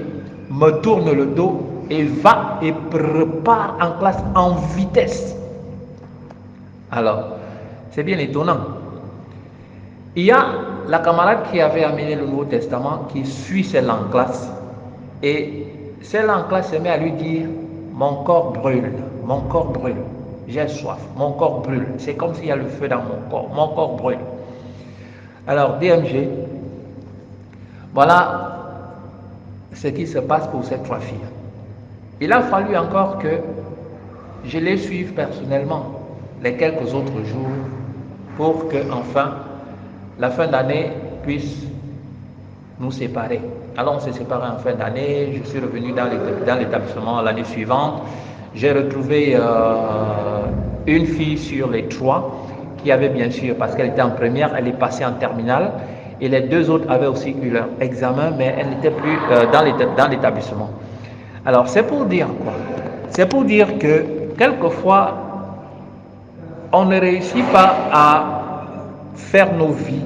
me tourne le dos et va et repart en classe en vitesse. Alors, c'est bien étonnant. Il y a la camarade qui avait amené le Nouveau Testament qui suit celle en classe et celle en classe se met à lui dire, mon corps brûle, j'ai soif, mon corps brûle, c'est comme s'il y a le feu dans mon corps brûle. Alors DMG, voilà ce qui se passe pour ces 3 filles. Il a fallu encore que je les suive personnellement les quelques autres jours pour que enfin la fin d'année puisse nous séparer. Alors on s'est séparés en fin d'année, je suis revenu dans l'établissement l'année suivante. J'ai retrouvé une fille sur les 3 qui avait bien sûr, parce qu'elle était en première, elle est passée en terminale et les 2 autres avaient aussi eu leur examen, mais elles n'étaient plus dans l'établissement. Alors c'est pour dire quoi? C'est pour dire que quelquefois on ne réussit pas à faire nos vies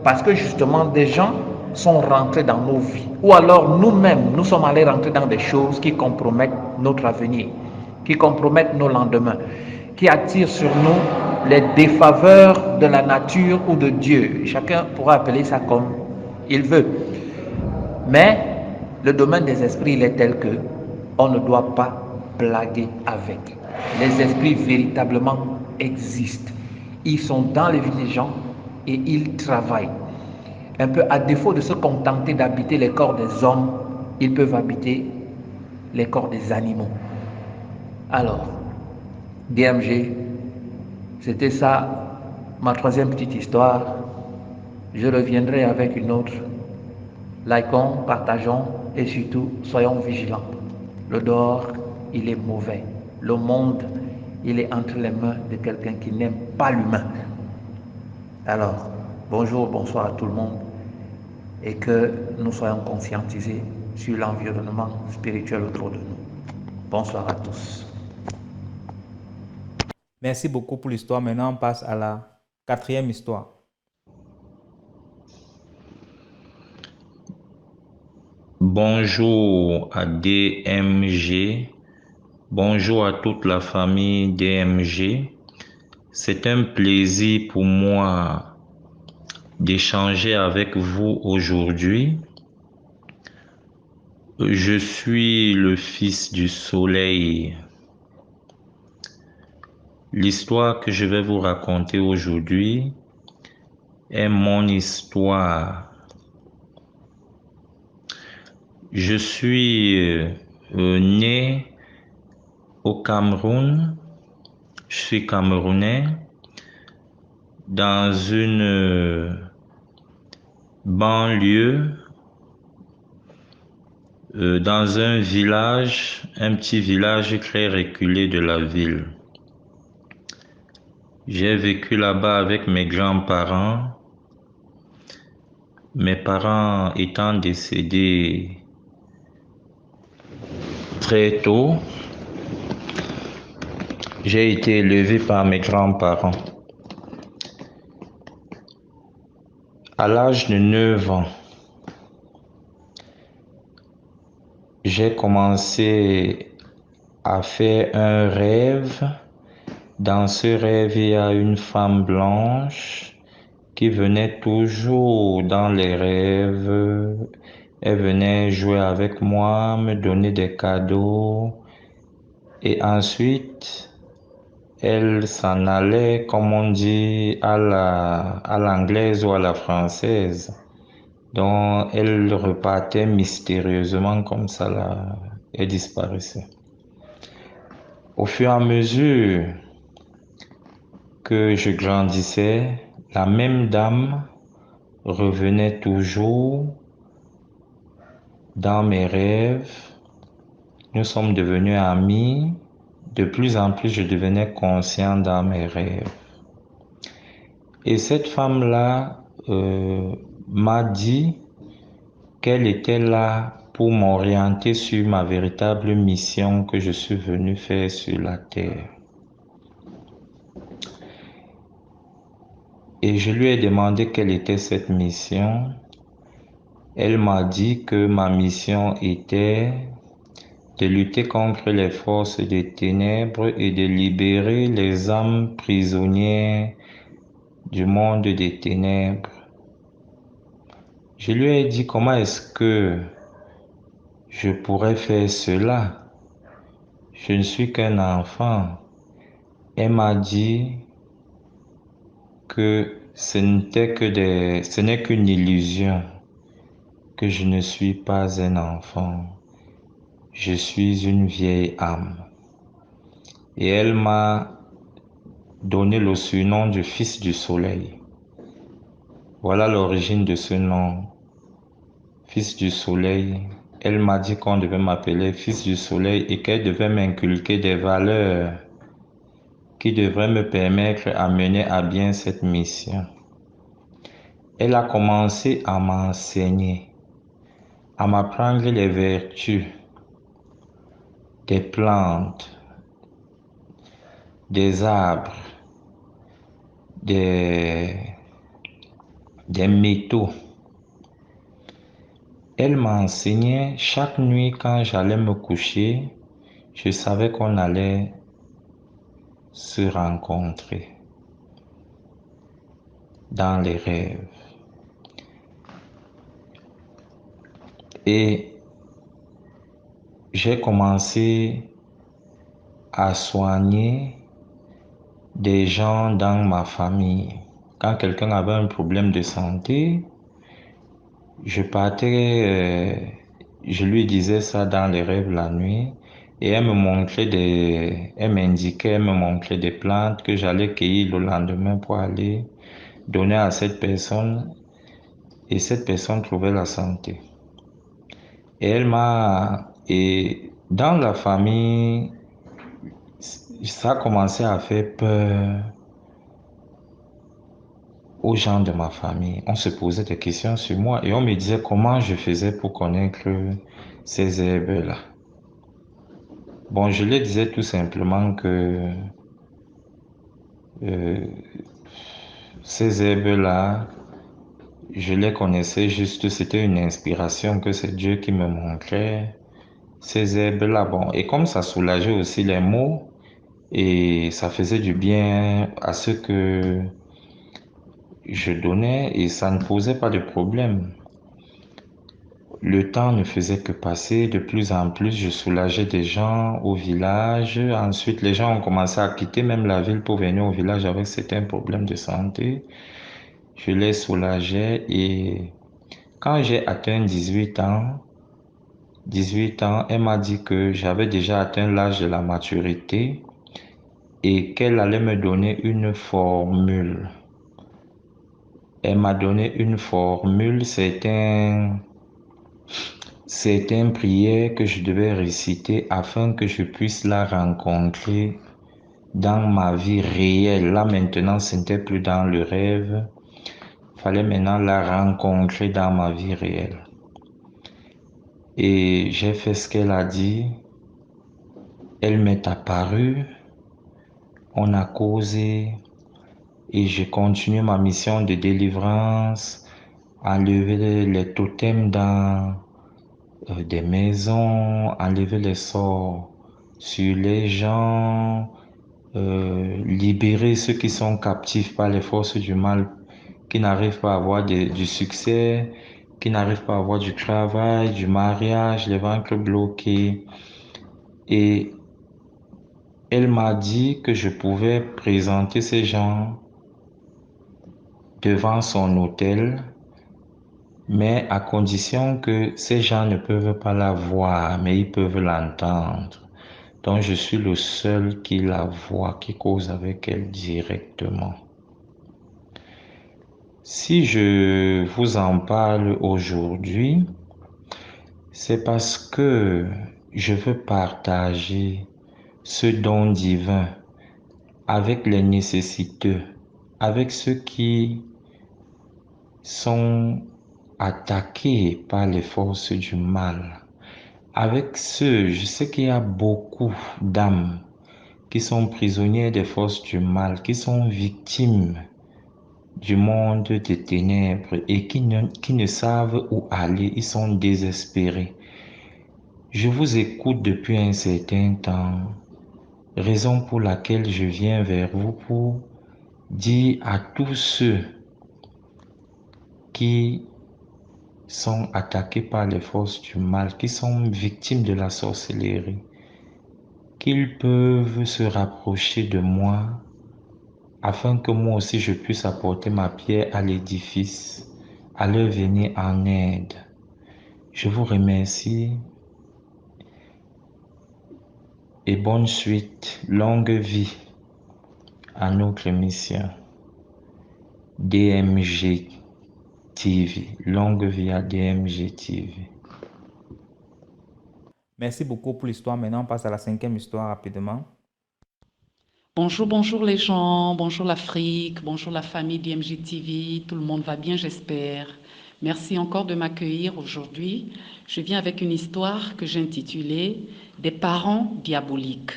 parce que justement des gens sont rentrés dans nos vies. Ou alors nous-mêmes, nous sommes allés rentrer dans des choses qui compromettent notre avenir, qui compromettent nos lendemains, qui attirent sur nous les défaveurs de la nature ou de Dieu. Chacun pourra appeler ça comme il veut. Mais le domaine des esprits, il est tel que on ne doit pas blaguer avec. Les esprits véritablement existent. Ils sont dans les vies des gens et ils travaillent. Un peu à défaut de se contenter d'habiter les corps des hommes, ils peuvent habiter les corps des animaux. Alors, DMG, c'était ça, ma troisième petite histoire. Je reviendrai avec une autre. Likons, partageons et surtout, soyons vigilants. Le dehors, il est mauvais. Le monde, il est entre les mains de quelqu'un qui n'aime pas l'humain. Alors, bonjour, bonsoir à tout le monde et que nous soyons conscientisés sur l'environnement spirituel autour de nous. Bonsoir à tous. Merci beaucoup pour l'histoire. Maintenant, on passe à la quatrième histoire. Bonjour à DMG. Bonjour à toute la famille DMG. C'est un plaisir pour moi d'échanger avec vous aujourd'hui. Je suis le fils du soleil. L'histoire que je vais vous raconter aujourd'hui est mon histoire. Je suis né au Cameroun. Je suis camerounais dans une banlieue, dans un village, un petit village très reculé de la ville. J'ai vécu là-bas avec mes grands-parents, mes parents étant décédés très tôt. J'ai été élevé par mes grands-parents. À l'âge de 9 ans, j'ai commencé à faire un rêve. Dans ce rêve, il y a une femme blanche qui venait toujours dans les rêves. Elle venait jouer avec moi, me donner des cadeaux. Et ensuite, elle s'en allait, comme on dit, à l'anglaise ou à la française. Donc, elle repartait mystérieusement comme ça, là, et disparaissait. Au fur et à mesure que je grandissais, la même dame revenait toujours dans mes rêves. Nous sommes devenus amis. De plus en plus, je devenais conscient dans mes rêves. Et cette femme-là m'a dit qu'elle était là pour m'orienter sur ma véritable mission que je suis venu faire sur la terre. Et je lui ai demandé quelle était cette mission. Elle m'a dit que ma mission était de lutter contre les forces des ténèbres et de libérer les âmes prisonnières du monde des ténèbres. Je lui ai dit comment est-ce que je pourrais faire cela? Je ne suis qu'un enfant. Elle m'a dit que ce n'est qu'une illusion, que je ne suis pas un enfant. Je suis une vieille âme. Et elle m'a donné le surnom du fils du soleil. Voilà l'origine de ce nom, fils du soleil. Elle m'a dit qu'on devait m'appeler fils du soleil et qu'elle devait m'inculquer des valeurs qui devraient me permettre à mener à bien cette mission. Elle a commencé à m'enseigner, à m'apprendre les vertus des plantes, des arbres, des des métaux. Elle m'enseignait chaque nuit quand j'allais me coucher, je savais qu'on allait se rencontrer dans les rêves. Et j'ai commencé à soigner des gens dans ma famille. Quand quelqu'un avait un problème de santé, je partais, je lui disais ça dans les rêves la nuit et elle m'indiquait, elle me montrait des plantes que j'allais cueillir le lendemain pour aller donner à cette personne et cette personne trouvait la santé. Et dans la famille, ça a commencé à faire peur aux gens de ma famille. On se posait des questions sur moi et on me disait comment je faisais pour connaître ces herbes-là. Bon, je leur disais tout simplement que ces herbes-là, je les connaissais juste, c'était une inspiration que c'est Dieu qui me montrait. Ces herbes-là, bon, et comme ça soulageait aussi les maux et ça faisait du bien à ce que je donnais et ça ne posait pas de problème. Le temps ne faisait que passer, de plus en plus, je soulageais des gens au village. Ensuite, les gens ont commencé à quitter même la ville pour venir au village avec certains problèmes de santé. Je les soulageais et quand j'ai atteint 18 ans, elle m'a dit que j'avais déjà atteint l'âge de la maturité et qu'elle allait me donner une formule. Elle m'a donné une formule, c'est une prière que je devais réciter afin que je puisse la rencontrer dans ma vie réelle. Là maintenant, ce n'était plus dans le rêve. Il fallait maintenant la rencontrer dans ma vie réelle. Et j'ai fait ce qu'elle a dit. Elle m'est apparue. On a causé. Et j'ai continué ma mission de délivrance, enlever les totems dans des maisons, enlever les sorts sur les gens, libérer ceux qui sont captifs par les forces du mal, qui n'arrivent pas à avoir du succès, qui n'arrivent pas à avoir du travail, du mariage, les ventres bloqués. Et elle m'a dit que je pouvais présenter ces gens devant son autel, mais à condition que ces gens ne peuvent pas la voir, mais ils peuvent l'entendre. Donc je suis le seul qui la voit, qui cause avec elle directement. Si je vous en parle aujourd'hui, c'est parce que je veux partager ce don divin avec les nécessiteux, avec ceux qui sont attaqués par les forces du mal. Avec ceux, je sais qu'il y a beaucoup d'âmes qui sont prisonniers des forces du mal, qui sont victimes du monde des ténèbres et qui ne savent où aller, ils sont désespérés. Je vous écoute depuis un certain temps, raison pour laquelle je viens vers vous pour dire à tous ceux qui sont attaqués par les forces du mal, qui sont victimes de la sorcellerie, qu'ils peuvent se rapprocher de moi afin que moi aussi je puisse apporter ma pierre à l'édifice, à leur venir en aide. Je vous remercie et bonne suite, longue vie à notre émission DMG TV. Longue vie à DMG TV. Merci beaucoup pour l'histoire. Maintenant, on passe à la 5e histoire rapidement. Bonjour, bonjour les gens, bonjour l'Afrique, bonjour la famille d'IMG TV, tout le monde va bien j'espère. Merci encore de m'accueillir aujourd'hui. Je viens avec une histoire que j'ai intitulée « Des parents diaboliques ».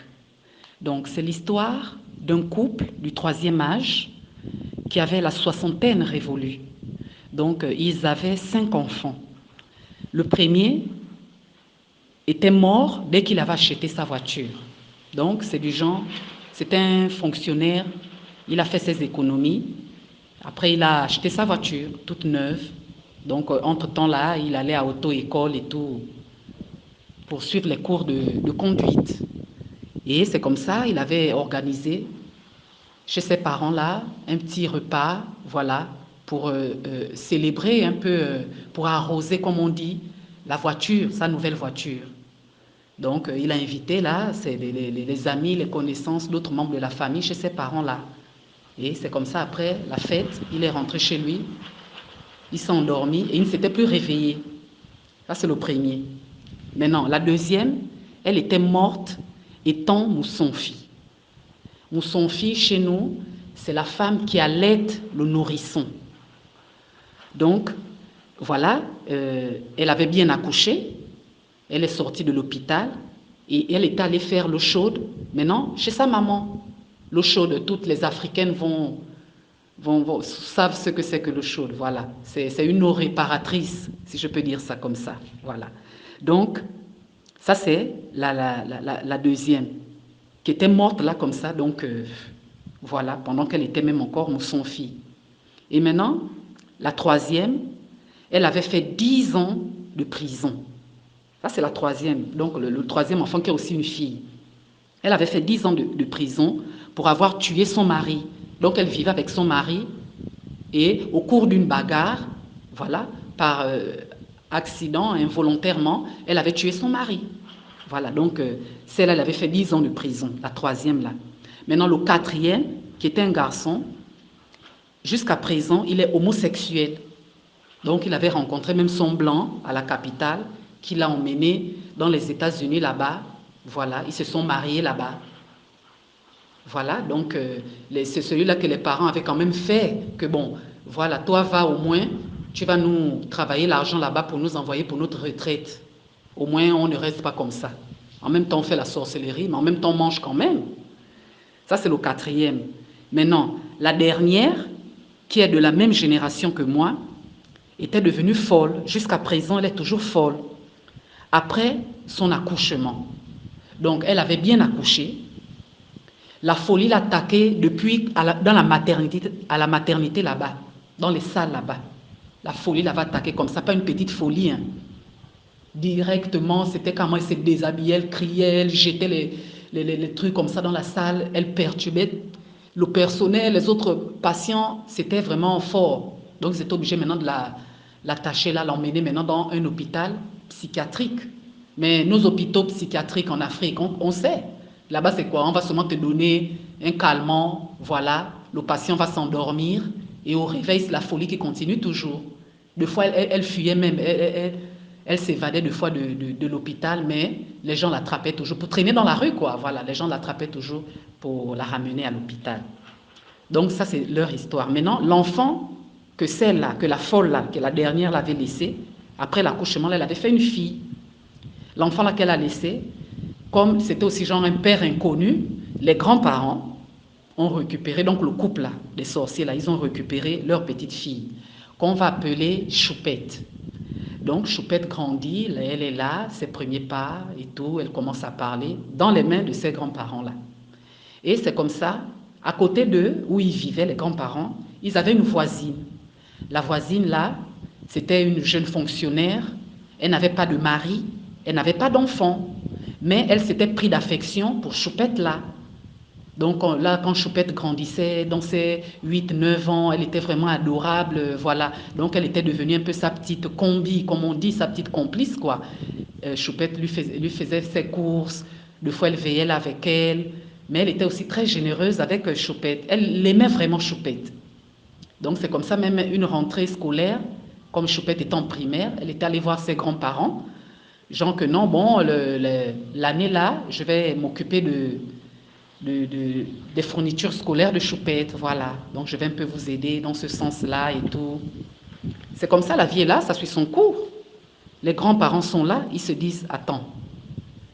Donc c'est l'histoire d'un couple du 3e âge qui avait la soixantaine révolue. Donc, ils avaient 5 enfants. Le premier était mort dès qu'il avait acheté sa voiture. Donc, c'est du genre, c'était un fonctionnaire, il a fait ses économies. Après, il a acheté sa voiture, toute neuve. Donc, entre-temps, là, il allait à auto-école et tout, pour suivre les cours de conduite. Et c'est comme ça, il avait organisé chez ses parents là un petit repas, voilà, pour célébrer un peu, pour arroser, comme on dit, la voiture, sa nouvelle voiture. Donc, il a invité là les amis, les connaissances, d'autres membres de la famille chez ses parents là. Et c'est comme ça, après la fête, il est rentré chez lui, il s'est endormi et il ne s'était plus réveillé. Ça, c'est le premier. Maintenant, la deuxième, elle était morte étant mousson-fille. Mousson-fille, chez nous, c'est la femme qui allaite le nourrisson. Donc, voilà, elle avait bien accouché, elle est sortie de l'hôpital et elle est allée faire l'eau chaude, maintenant, chez sa maman. L'eau chaude, toutes les Africaines savent ce que c'est que l'eau chaude, voilà. C'est une eau réparatrice, si je peux dire ça comme ça, voilà. Donc, ça c'est la deuxième, qui était morte là comme ça, donc voilà, pendant qu'elle était même encore mousson-fille. Et maintenant, la troisième, elle avait fait 10 ans de prison. Ça c'est la troisième, donc le troisième enfant qui est aussi une fille. Elle avait fait 10 ans de prison pour avoir tué son mari. Donc elle vivait avec son mari et au cours d'une bagarre, voilà, par accident, involontairement, elle avait tué son mari. Voilà, donc celle-là, elle avait fait 10 ans de prison, la troisième là. Maintenant, le quatrième, qui était un garçon, jusqu'à présent, il est homosexuel. Donc il avait rencontré même son blanc à la capitale, qui l'a emmené dans les États-Unis là-bas. Voilà, ils se sont mariés là-bas. Voilà, donc c'est celui-là que les parents avaient quand même fait, que bon, voilà, toi va au moins, tu vas nous travailler l'argent là-bas pour nous envoyer pour notre retraite. Au moins, on ne reste pas comme ça. En même temps, on fait la sorcellerie, mais en même temps, on mange quand même. Ça, c'est le quatrième. Maintenant, la dernière, qui est de la même génération que moi, était devenue folle. Jusqu'à présent, elle est toujours folle. Après son accouchement. Donc, elle avait bien accouché. La folie l'attaquait depuis dans la maternité, à la maternité là-bas, dans les salles là-bas. La folie l'avait attaquée comme ça, pas une petite folie. Hein. Directement, c'était comment elle se déshabillait, elle criait, elle jetait les trucs comme ça dans la salle, elle perturbait le personnel, les autres patients, c'était vraiment fort. Donc, ils étaient obligés maintenant de l'attacher là, l'emmener maintenant dans un hôpital psychiatrique. Mais nos hôpitaux psychiatriques en Afrique, on sait. Là-bas, c'est quoi? On va seulement te donner un calmant, voilà, le patient va s'endormir et au réveil, c'est la folie qui continue toujours. Des fois, elle fuyait même, elle s'évadait des fois de l'hôpital, mais les gens l'attrapaient toujours pour traîner dans la rue, quoi. Voilà, les gens l'attrapaient toujours pour la ramener à l'hôpital. Donc ça, c'est leur histoire. Maintenant, l'enfant que celle-là, que la folle là, que la dernière l'avait laissée, après l'accouchement, elle avait fait une fille. L'enfant là qu'elle a laissé, comme c'était aussi genre un père inconnu, les grands-parents ont récupéré, donc le couple là, des sorciers là, ils ont récupéré leur petite fille, qu'on va appeler Choupette. Donc Choupette grandit, elle est là, ses premiers pas et tout, elle commence à parler dans les mains de ses grands-parents là. Et c'est comme ça, à côté d'eux, où ils vivaient, les grands-parents, ils avaient une voisine. La voisine là, c'était une jeune fonctionnaire, elle n'avait pas de mari, elle n'avait pas d'enfant, mais elle s'était pris d'affection pour Choupette là. Donc là, quand Choupette grandissait, dans ses 8-9 ans, elle était vraiment adorable, voilà. Donc elle était devenue un peu sa petite combi, comme on dit, sa petite complice, quoi. Choupette lui faisait ses courses, des fois elle veillait là avec elle, mais elle était aussi très généreuse avec Choupette. Elle aimait vraiment Choupette. Donc c'est comme ça, même une rentrée scolaire, comme Choupette était en primaire, elle était allée voir ses grands-parents, genre que non, bon, l'année là, je vais m'occuper des fournitures scolaires de Choupette, voilà. Donc je vais un peu vous aider dans ce sens-là et tout. C'est comme ça, la vie est là, ça suit son cours. Les grands-parents sont là, ils se disent, attends,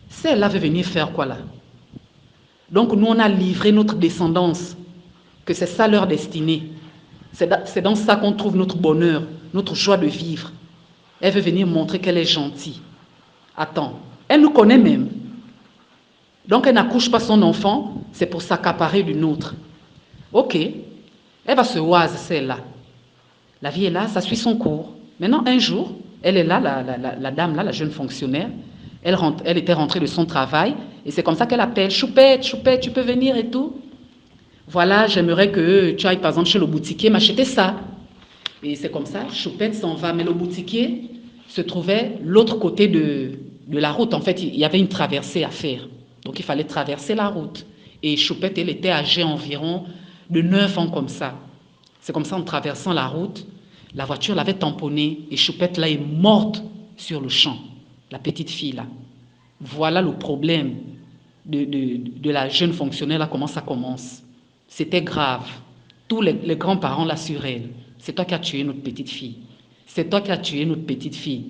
celle-là veut venir faire quoi là? Donc nous, on a livré notre descendance, que c'est ça leur destinée. C'est dans ça qu'on trouve notre bonheur. notre joie de vivre. Elle veut venir montrer qu'elle est gentille. Attends, elle nous connaît même. Donc elle n'accouche pas son enfant, c'est pour s'accaparer d'une autre. Ok, elle va se oise celle-là. La vie est là, ça suit son cours. Maintenant, un jour, elle est là, la dame là, la jeune fonctionnaire. Elle était rentrée de son travail et c'est comme ça qu'elle appelle. Choupette, Choupette, tu peux venir et tout. Voilà, j'aimerais que tu ailles par exemple chez le boutiquier m'acheter ça. Et c'est comme ça, Choupette s'en va. Mais le boutiquier se trouvait l'autre côté de la route. En fait, il y avait une traversée à faire. Donc il fallait traverser la route. Et Choupette, elle était âgée environ de 9 ans comme ça. C'est comme ça, en traversant la route, la voiture l'avait tamponnée et Choupette là est morte sur le champ, la petite fille là. Voilà le problème de la jeune fonctionnaire là, comment ça commence. C'était grave. Tous les grands-parents là sur elle. C'est toi qui as tué notre petite fille. C'est toi qui as tué notre petite fille.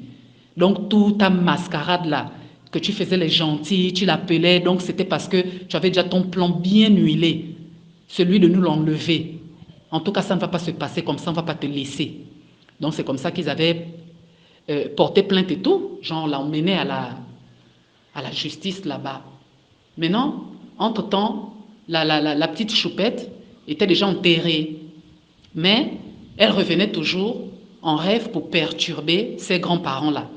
Donc toute ta mascarade là, que tu faisais les gentils, tu l'appelais, donc c'était parce que tu avais déjà ton plan bien huilé, celui de nous l'enlever. En tout cas, ça ne va pas se passer comme ça, on ne va pas te laisser. Donc c'est comme ça qu'ils avaient porté plainte et tout, genre on l'a emmené à la justice là-bas. Maintenant, entre-temps, la petite Choupette était déjà enterrée, mais elle revenait toujours en rêve pour perturber ses grands-parents-là,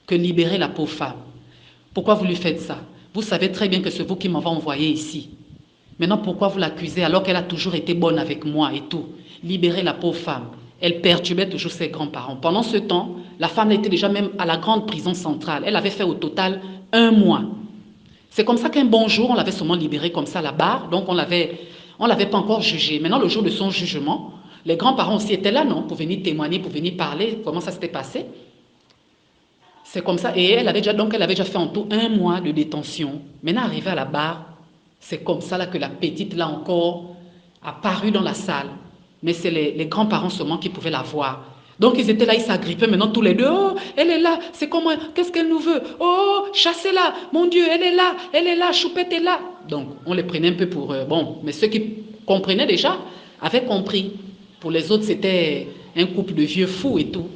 que libérer la pauvre femme. Pourquoi vous lui faites ça? Vous savez très bien que c'est vous qui m'avez envoyé ici. Maintenant, pourquoi vous l'accusez alors qu'elle a toujours été bonne avec moi et tout? Libérer la pauvre femme. Elle perturbait toujours ses grands-parents. Pendant ce temps, la femme était déjà même à la grande prison centrale. Elle avait fait au total 1 mois. C'est comme ça qu'un bon jour, on l'avait seulement libérée comme ça à la barre. Donc, on l'avait pas encore jugée. Maintenant, le jour de son jugement, les grands-parents aussi étaient là, non? Pour venir témoigner, pour venir parler comment ça s'était passé. C'est comme ça. Et elle avait déjà fait en tout 1 mois de détention. Maintenant, arrivée à la barre, c'est comme ça là que la petite, là encore, a paru dans la salle. Mais c'est les grands-parents seulement qui pouvaient la voir. Donc, ils étaient là, ils s'agrippaient maintenant tous les deux. Oh, elle est là, c'est comment, qu'est-ce qu'elle nous veut? Oh, chassez-la, mon Dieu, elle est là, Choupette est là. Donc, on les prenait un peu pour... bon, mais ceux qui comprenaient déjà avaient compris. Pour les autres, c'était un couple de vieux fous et tout.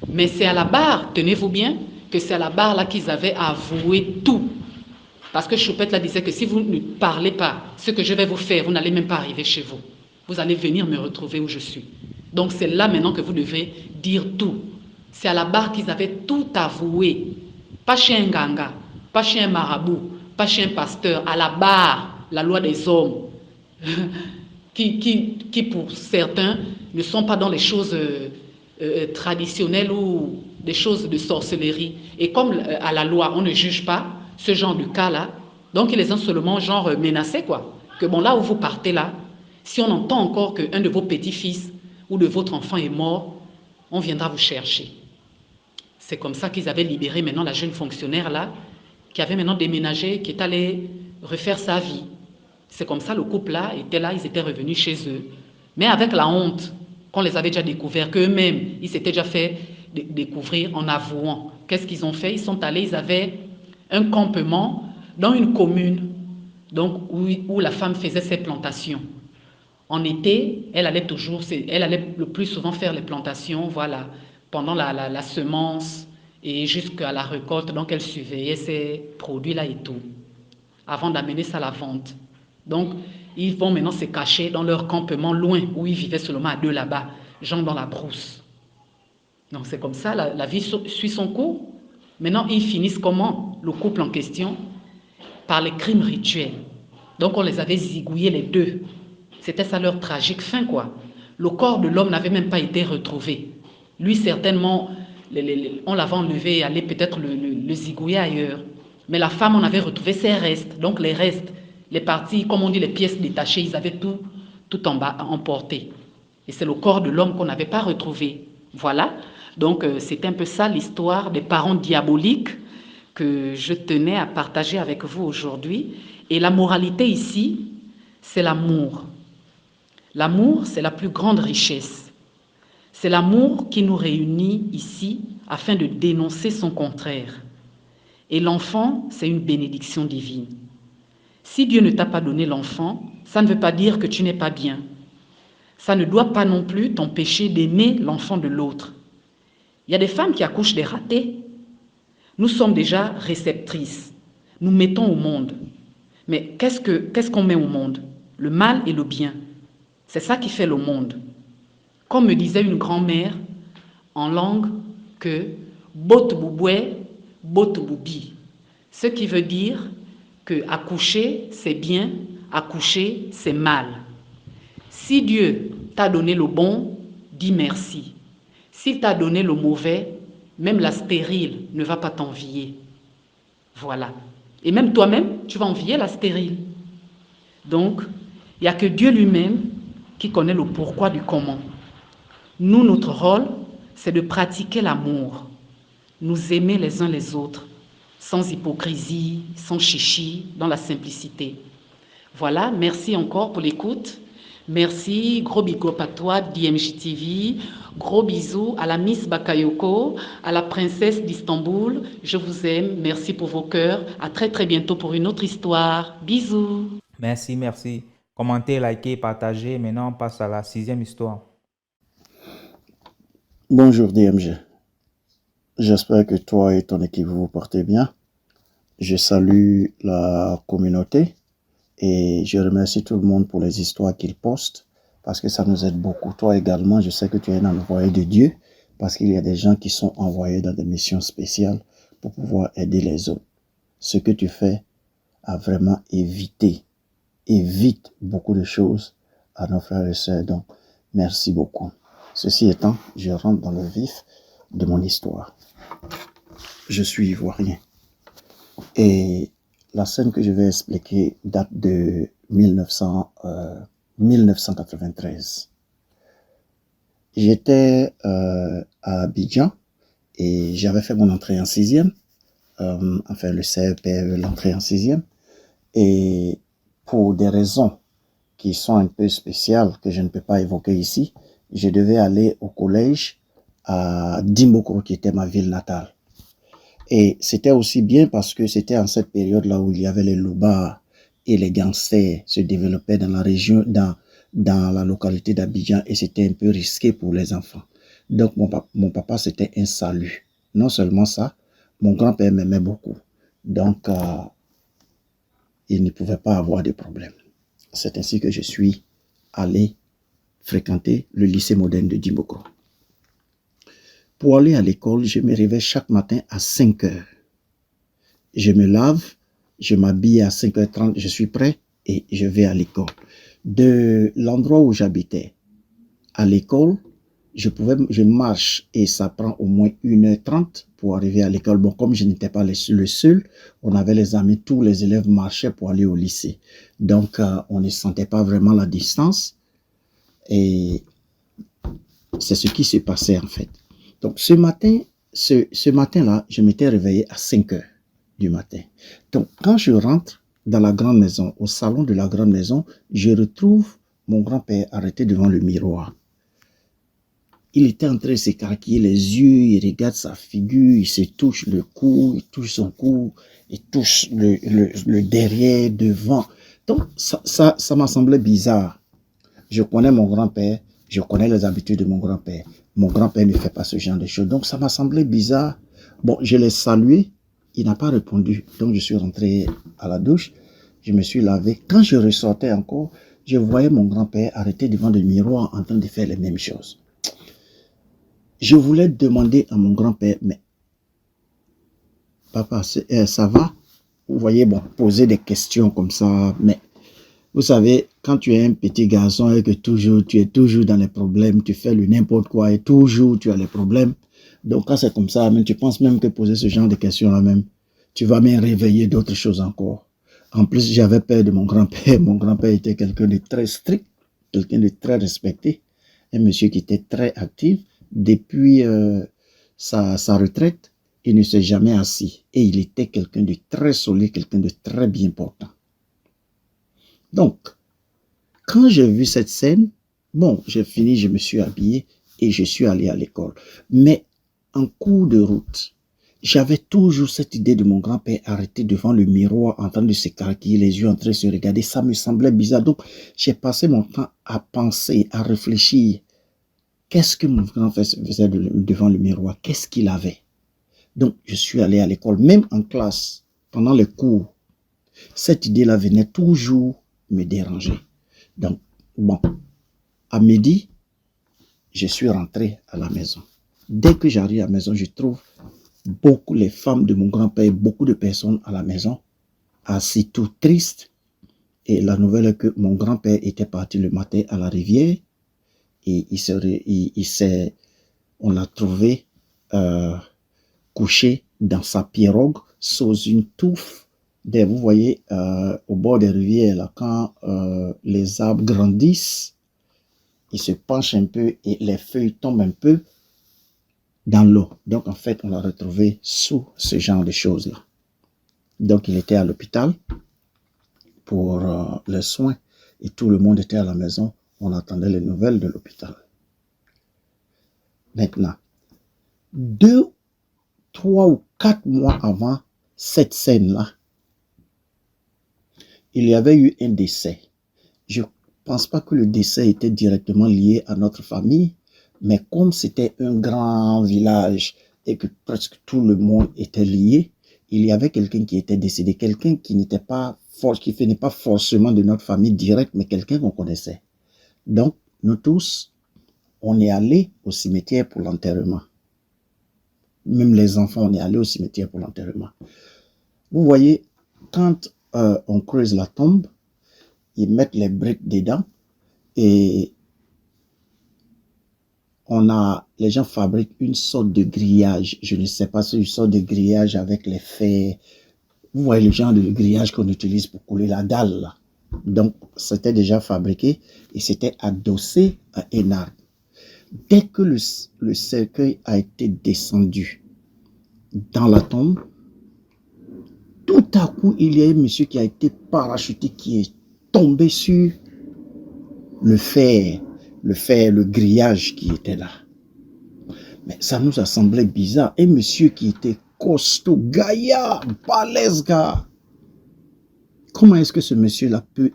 Mais c'est à la barre, tenez-vous bien, que c'est à la barre là qu'ils avaient avoué tout. Parce que Choupette là disait que si vous ne parlez pas ce que je vais vous faire, vous n'allez même pas arriver chez vous. Vous allez venir me retrouver où je suis. Donc c'est là maintenant que vous devez dire tout. C'est à la barre qu'ils avaient tout avoué. Pas chez un ganga, pas chez un marabout, pas chez un pasteur. À la barre, la loi des hommes. qui pour certains ne sont pas dans les choses traditionnelles ou des choses de sorcellerie. Et comme à la loi, on ne juge pas ce genre de cas-là, donc ils les ont seulement genre menacés, quoi. Que bon, là où vous partez là, si on entend encore qu'un de vos petits-fils ou de votre enfant est mort, on viendra vous chercher. C'est comme ça qu'ils avaient libéré maintenant la jeune fonctionnaire là, qui avait maintenant déménagé, qui est allée refaire sa vie. C'est comme ça le couple là, ils étaient revenus chez eux. Mais avec la honte qu'on les avait déjà découvert, qu'eux-mêmes, ils s'étaient déjà fait découvrir en avouant. Qu'est-ce qu'ils ont fait? Ils sont allés, ils avaient un campement dans une commune donc, où la femme faisait ses plantations. En été, elle allait le plus souvent faire les plantations, voilà, pendant la semence et jusqu'à la récolte. Donc, elle surveillait ces produits-là et tout, avant d'amener ça à la vente. Donc, ils vont maintenant se cacher dans leur campement loin, où ils vivaient seulement à 2 là-bas, genre dans la brousse. Donc, c'est comme ça, la vie suit son cours. Maintenant, ils finissent comment? Le couple en question, par les crimes rituels. Donc, on les avait zigouillés les deux. C'était ça leur tragique fin, quoi. Le corps de l'homme n'avait même pas été retrouvé. Lui, certainement, on l'avait enlevé et allé peut-être le zigouiller ailleurs. Mais la femme, on avait retrouvé ses restes. Donc, les restes, les parties, comme on dit, les pièces détachées, ils avaient tout en bas emporté. Et c'est le corps de l'homme qu'on n'avait pas retrouvé. Voilà. Donc, c'est un peu ça l'histoire des parents diaboliques que je tenais à partager avec vous aujourd'hui. Et la moralité ici, c'est l'amour. L'amour, c'est la plus grande richesse. C'est l'amour qui nous réunit ici afin de dénoncer son contraire. Et l'enfant, c'est une bénédiction divine. Si Dieu ne t'a pas donné l'enfant, ça ne veut pas dire que tu n'es pas bien. Ça ne doit pas non plus t'empêcher d'aimer l'enfant de l'autre. Il y a des femmes qui accouchent des ratés. Nous sommes déjà réceptrices. Nous mettons au monde. Mais qu'est-ce qu'on met au monde? Le mal et le bien. C'est ça qui fait le monde. Comme me disait une grand-mère en langue que bot bouboué, bot boubi. Ce qui veut dire que accoucher, c'est bien, accoucher, c'est mal. Si Dieu t'a donné le bon, dis merci. S'il t'a donné le mauvais, même la stérile ne va pas t'envier. Voilà. Et même toi-même, tu vas envier la stérile. Donc, il n'y a que Dieu lui-même qui connaît le pourquoi du comment. Nous, notre rôle, c'est de pratiquer l'amour, nous aimer les uns les autres, sans hypocrisie, sans chichi, dans la simplicité. Voilà, merci encore pour l'écoute. Merci, gros big up à toi, DMJ TV. Gros bisous à la Miss Bakayoko, à la princesse d'Istanbul. Je vous aime, merci pour vos cœurs. À très très bientôt pour une autre histoire. Bisous. Merci. Commentez, likez, partagez. Maintenant, on passe à la 6e histoire. Bonjour DMG. J'espère que toi et ton équipe vous portez bien. Je salue la communauté et je remercie tout le monde pour les histoires qu'ils postent parce que ça nous aide beaucoup. Toi également, je sais que tu es un envoyé de Dieu parce qu'il y a des gens qui sont envoyés dans des missions spéciales pour pouvoir aider les autres. Ce que tu fais a vraiment évite beaucoup de choses à nos frères et sœurs. Donc, merci beaucoup. Ceci étant, je rentre dans le vif de mon histoire. Je suis ivoirien. Et la scène que je vais expliquer date de 1993. J'étais à Abidjan et j'avais fait mon entrée en 6e. Enfin, le CEP, l'entrée en 6e. Et pour des raisons qui sont un peu spéciales, que je ne peux pas évoquer ici, je devais aller au collège à Dimbokro, qui était ma ville natale. Et c'était aussi bien parce que c'était en cette période-là où il y avait les loubards et les gangsters se développaient dans la région, dans la localité d'Abidjan, et c'était un peu risqué pour les enfants. Donc mon papa, c'était un salut. Non seulement ça, mon grand-père m'aimait beaucoup. Donc, il ne pouvait pas avoir de problème. C'est ainsi que je suis allé fréquenter le lycée moderne de Dimbokro. Pour aller à l'école, je me réveille chaque matin à 5 heures. Je me lave, je m'habille à 5h30, je suis prêt et je vais à l'école. De l'endroit où j'habitais à l'école, je marche et ça prend au moins 1h30 pour arriver à l'école. Bon, comme je n'étais pas le seul, on avait les amis, tous les élèves marchaient pour aller au lycée. Donc, on ne sentait pas vraiment la distance. Et c'est ce qui se passait en fait. Donc, ce matin-là, je m'étais réveillé à 5 heures du matin. Donc, quand je rentre dans la grande maison, au salon de la grande maison, je retrouve mon grand-père arrêté devant le miroir. Il était en train de s'écarquiller les yeux, il regarde sa figure, il se touche le cou, il touche son cou, il touche le derrière, devant. Donc, ça m'a semblé bizarre. Je connais mon grand-père, je connais les habitudes de mon grand-père. Mon grand-père ne fait pas ce genre de choses. Donc, ça m'a semblé bizarre. Bon, je l'ai salué, il n'a pas répondu. Donc, je suis rentré à la douche, je me suis lavé. Quand je ressortais encore, je voyais mon grand-père arrêté devant le miroir en train de faire les mêmes choses. Je voulais demander à mon grand-père, mais papa, ça va? Vous voyez, bon, poser des questions comme ça, mais vous savez, quand tu es un petit garçon et que tu es toujours dans les problèmes, tu fais le n'importe quoi et toujours tu as les problèmes. Donc quand c'est comme ça, même, tu penses même que poser ce genre de questions-là même, tu vas même réveiller d'autres choses encore. En plus, j'avais peur de mon grand-père. Mon grand-père était quelqu'un de très strict, quelqu'un de très respecté, un monsieur qui était très actif. Depuis sa retraite, il ne s'est jamais assis et il était quelqu'un de très solide, quelqu'un de très bien portant. Donc, quand j'ai vu cette scène, bon, j'ai fini, je me suis habillé et je suis allé à l'école. Mais en cours de route, j'avais toujours cette idée de mon grand-père arrêté devant le miroir en train de s'écarquiller les yeux, en train de se regarder. Ça me semblait bizarre. Donc, j'ai passé mon temps à penser, à réfléchir. Qu'est-ce que mon grand-père faisait devant le miroir? Qu'est-ce qu'il avait? Donc, je suis allé à l'école, même en classe, pendant les cours. Cette idée-là venait toujours me déranger. Donc, bon, à midi, je suis rentré à la maison. Dès que j'arrive à la maison, je trouve beaucoup les femmes de mon grand-père, beaucoup de personnes à la maison, assis tout tristes. Et la nouvelle est que mon grand-père était parti le matin à la rivière et on l'a trouvé couché dans sa pirogue sous une touffe. Vous voyez, au bord des rivières, là, quand les arbres grandissent, ils se penchent un peu et les feuilles tombent un peu dans l'eau. Donc, en fait, on l'a retrouvé sous ce genre de choses-là. Donc, il était à l'hôpital pour les soins et tout le monde était à la maison. On attendait les nouvelles de l'hôpital. Maintenant, 2, 3 ou 4 mois avant cette scène-là, il y avait eu un décès. Je ne pense pas que le décès était directement lié à notre famille, mais comme c'était un grand village et que presque tout le monde était lié, il y avait quelqu'un qui était décédé, quelqu'un qui n'était pas qui venait pas forcément de notre famille directe, mais quelqu'un qu'on connaissait. Donc, nous tous, on est allés au cimetière pour l'enterrement. Même les enfants, on est allés au cimetière pour l'enterrement. Vous voyez, quand on creuse la tombe, ils mettent les briques dedans et les gens fabriquent une sorte de grillage. Je ne sais pas si une sorte de grillage avec les fers. Vous voyez le genre de grillage qu'on utilise pour couler la dalle, là. Donc, c'était déjà fabriqué et c'était adossé à un arbre. Dès que le cercueil a été descendu dans la tombe, tout à coup, il y a un monsieur qui a été parachuté, qui est tombé sur le fer, le grillage qui était là. Mais ça nous a semblé bizarre. Un monsieur qui était costaud, gaillard, balèze, gars. Comment est-ce que ce monsieur-là peut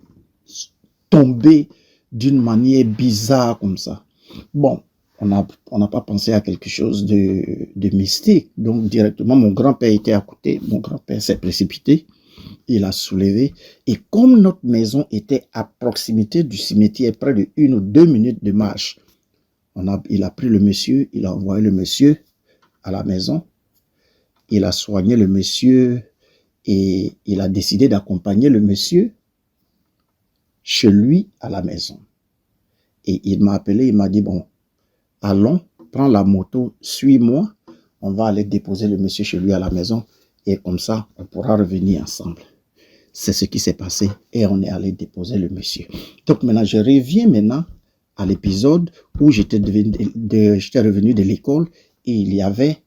tomber d'une manière bizarre comme ça? Bon, on n'a pas pensé à quelque chose de mystique. Donc, directement, mon grand-père était à côté. Mon grand-père s'est précipité. Il a soulevé. Et comme notre maison était à proximité du cimetière, près de 1 ou 2 minutes de marche, il a pris le monsieur, il a envoyé le monsieur à la maison. Il a soigné le monsieur et il a décidé d'accompagner le monsieur chez lui à la maison. Et il m'a appelé, il m'a dit, bon, allons, prends la moto, suis-moi, on va aller déposer le monsieur chez lui à la maison et comme ça, on pourra revenir ensemble. C'est ce qui s'est passé et on est allé déposer le monsieur. Donc maintenant, je reviens maintenant à l'épisode où j'étais revenu de l'école et il y avait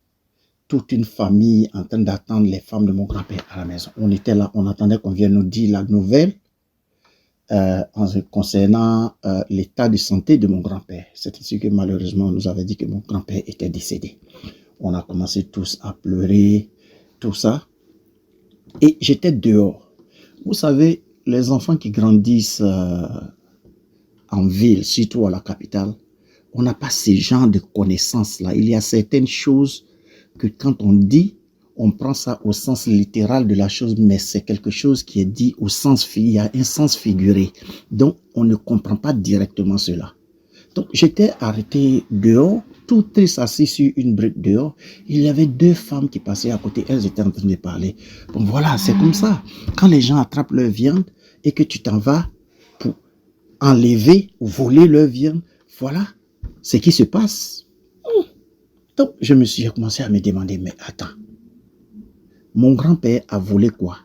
toute une famille en train d'attendre les femmes de mon grand-père à la maison. On était là, on attendait qu'on vienne nous dire la nouvelle concernant l'état de santé de mon grand-père. C'est ainsi que malheureusement, on nous avait dit que mon grand-père était décédé. On a commencé tous à pleurer, tout ça. Et j'étais dehors. Vous savez, les enfants qui grandissent en ville, surtout à la capitale, on n'a pas ce genre de connaissances-là. Il y a certaines choses que quand on dit, on prend ça au sens littéral de la chose, mais c'est quelque chose qui est dit au sens, il y a un sens figuré. Donc, on ne comprend pas directement cela. Donc, j'étais arrêté dehors, tout triste, assis sur une brique dehors. Il y avait 2 femmes qui passaient à côté, elles étaient en train de parler. Bon, voilà, c'est comme ça. Quand les gens attrapent leur viande et que tu t'en vas pour enlever ou voler leur viande, voilà ce qui se passe. Donc, j'ai commencé à me demander, mais attends, mon grand-père a volé quoi?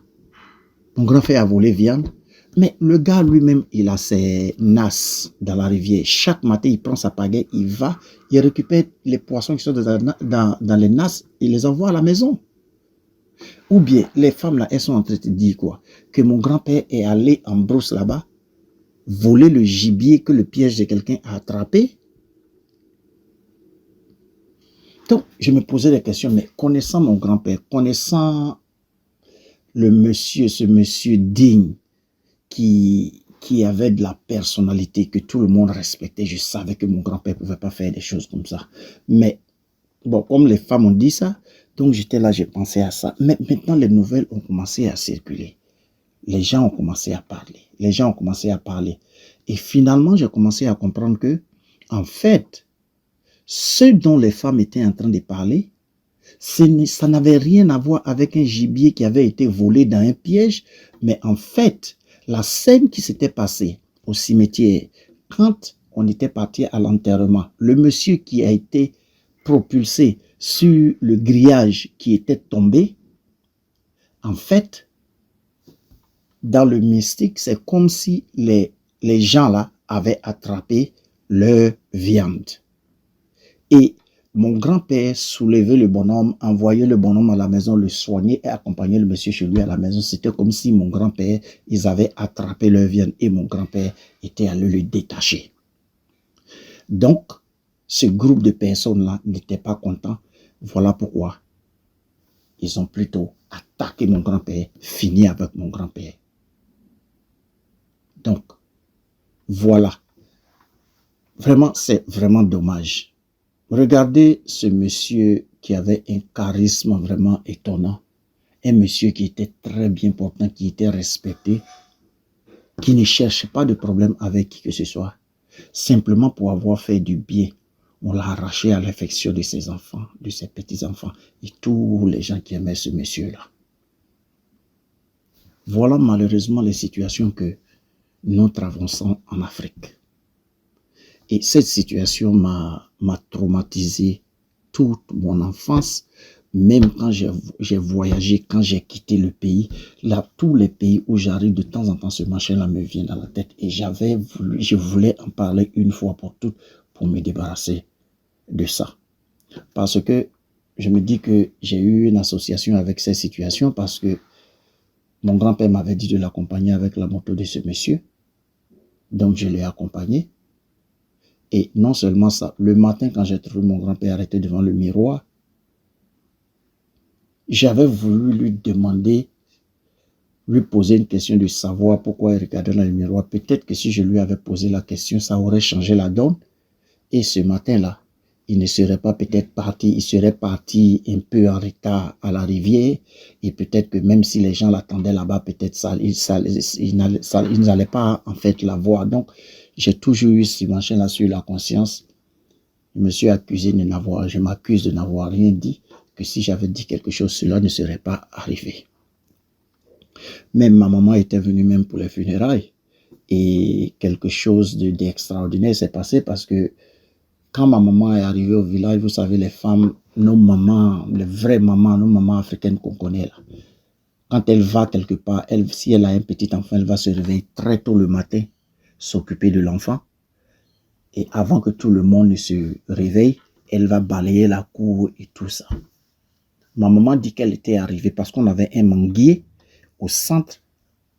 Mon grand-père a volé viande, mais le gars lui-même, il a ses nasses dans la rivière. Chaque matin, il prend sa pagaie, il va, il récupère les poissons qui sont dans les nasses, il les envoie à la maison. Ou bien, les femmes là, elles sont en train de dire quoi? Que mon grand-père est allé en brousse là-bas, voler le gibier que le piège de quelqu'un a attrapé. Donc, je me posais des questions, mais connaissant mon grand-père, connaissant ce monsieur digne qui qui avait de la personnalité, que tout le monde respectait. Je savais que mon grand-père ne pouvait pas faire des choses comme ça. Mais bon, comme les femmes ont dit ça, donc j'étais là, j'ai pensé à ça. Mais maintenant, les nouvelles ont commencé à circuler. Les gens ont commencé à parler. Les gens ont commencé à parler. Et finalement, j'ai commencé à comprendre que, en fait, ce dont les femmes étaient en train de parler, ça n'avait rien à voir avec un gibier qui avait été volé dans un piège, mais en fait, la scène qui s'était passée au cimetière, quand on était parti à l'enterrement, le monsieur qui a été propulsé sur le grillage qui était tombé, en fait, dans le mystique, c'est comme si les gens là avaient attrapé leur viande. Et mon grand-père soulevait le bonhomme, envoyait le bonhomme à la maison, le soignait et accompagnait le monsieur chez lui à la maison. C'était comme si mon grand-père, ils avaient attrapé leur viande et mon grand-père était allé le détacher. Donc, ce groupe de personnes-là n'était pas content. Voilà pourquoi ils ont plutôt attaqué mon grand-père, fini avec mon grand-père. Donc, voilà. Vraiment, c'est vraiment dommage. Regardez ce monsieur qui avait un charisme vraiment étonnant. Un monsieur qui était très bien portant, qui était respecté, qui ne cherchait pas de problème avec qui que ce soit. Simplement pour avoir fait du bien. On l'a arraché à l'affection de ses enfants, de ses petits-enfants et tous les gens qui aimaient ce monsieur-là. Voilà malheureusement les situations que nous traversons en Afrique. Et cette situation m'a traumatisé toute mon enfance, même quand j'ai voyagé, quand j'ai quitté le pays. Là, tous les pays où j'arrive, de temps en temps, ce machin-là me vient dans la tête. Et je voulais en parler une fois pour toutes pour me débarrasser de ça. Parce que je me dis que j'ai eu une association avec ces situations parce que mon grand-père m'avait dit de l'accompagner avec la moto de ce monsieur. Donc, je l'ai accompagné. Et non seulement ça, le matin, quand j'ai trouvé mon grand-père arrêté devant le miroir, j'avais voulu lui demander, lui poser une question de savoir pourquoi il regardait dans le miroir. Peut-être que si je lui avais posé la question, ça aurait changé la donne. Et ce matin-là, il ne serait pas peut-être parti, il serait parti un peu en retard à la rivière. Et peut-être que même si les gens l'attendaient là-bas, peut-être ils n'allaient pas en fait la voir. Donc, j'ai toujours eu ce machin-là sur la conscience. Je me suis accusé je m'accuse de n'avoir rien dit, que si j'avais dit quelque chose, cela ne serait pas arrivé. Même ma maman était venue même pour les funérailles. Et quelque chose d'extraordinaire s'est passé parce que quand ma maman est arrivée au village, vous savez, les femmes, nos mamans, les vraies mamans, nos mamans africaines qu'on connaît là, quand elle va quelque part, si elle a un petit enfant, elle va se réveiller très tôt le matin, s'occuper de l'enfant. Et avant que tout le monde ne se réveille, elle va balayer la cour et tout ça. Ma maman dit qu'elle était arrivée parce qu'on avait un manguier au centre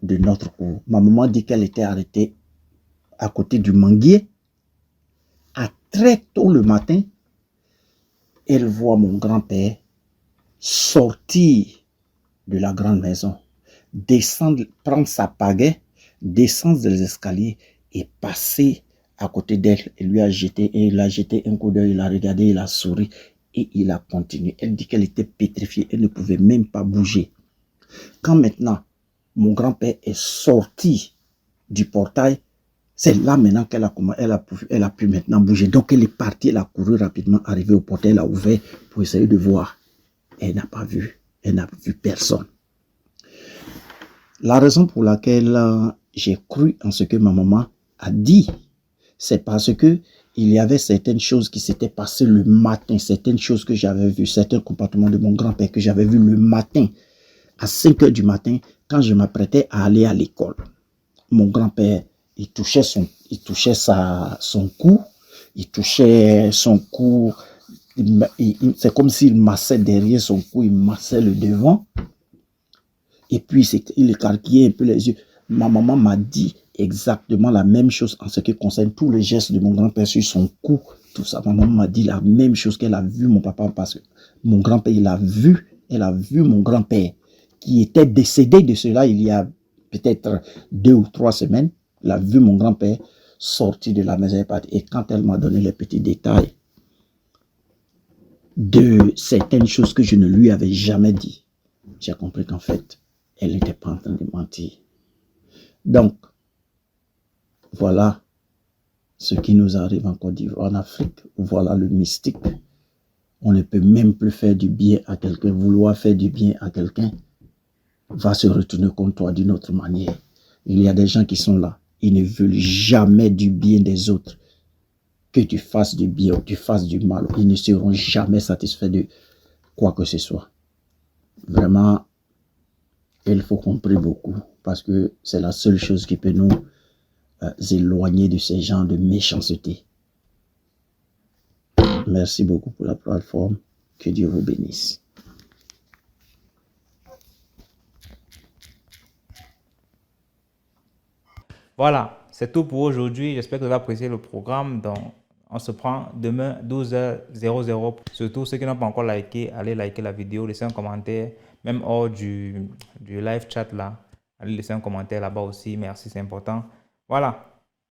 de notre cour. Ma maman dit qu'elle était arrêtée à côté du manguier. À très tôt le matin, elle voit mon grand-père sortir de la grande maison, descendre, prendre sa pagaie, descendre les escaliers et passer à côté d'elle. Il a jeté un coup d'œil, il a regardé, il a souri et il a continué. Elle dit qu'elle était pétrifiée, elle ne pouvait même pas bouger. Quand maintenant, mon grand-père est sorti du portail, c'est là maintenant qu'elle a pu maintenant bouger. Donc elle est partie, elle a couru rapidement, arrivée au portail, elle a ouvert pour essayer de voir. Elle n'a pas vu, elle n'a vu personne. La raison pour laquelle j'ai cru en ce que ma maman a dit, c'est parce que il y avait certaines choses qui s'étaient passées le matin, certaines choses que j'avais vues, certains comportements de mon grand-père que j'avais vu le matin, à 5 heures du matin, quand je m'apprêtais à aller à l'école. Mon grand-père, il touchait son cou, c'est comme s'il massait derrière son cou, il massait le devant, et puis il écarquillait un peu les yeux. Ma maman m'a dit exactement la même chose en ce qui concerne tous les gestes de mon grand-père sur son cou, tout ça. Ma maman m'a dit la même chose qu'elle a vu mon papa, parce que mon grand-père, elle a vu mon grand-père qui était décédé de cela il y a peut-être 2 ou 3 semaines. Elle a vu mon grand-père sortir de la maison et quand elle m'a donné les petits détails de certaines choses que je ne lui avais jamais dit, j'ai compris qu'en fait, elle n'était pas en train de mentir. Donc, voilà ce qui nous arrive en Côte d'Ivoire, en Afrique. Voilà le mystique. On ne peut même plus faire du bien à quelqu'un. Vouloir faire du bien à quelqu'un va se retourner contre toi d'une autre manière. Il y a des gens qui sont là. Ils ne veulent jamais du bien des autres. Que tu fasses du bien ou tu fasses du mal. Ils ne seront jamais satisfaits de quoi que ce soit. Vraiment, il faut qu'on prie beaucoup parce que c'est la seule chose qui peut nous éloigner de ces gens de méchanceté. Merci beaucoup pour la plateforme. Que Dieu vous bénisse. Voilà, c'est tout pour aujourd'hui. J'espère que vous avez apprécié le programme. Donc, on se prend demain 12h00. Surtout ceux qui n'ont pas encore liké, allez liker la vidéo, laissez un commentaire, même hors du live chat là. Allez laisser un commentaire là-bas aussi. Merci, c'est important. Voilà.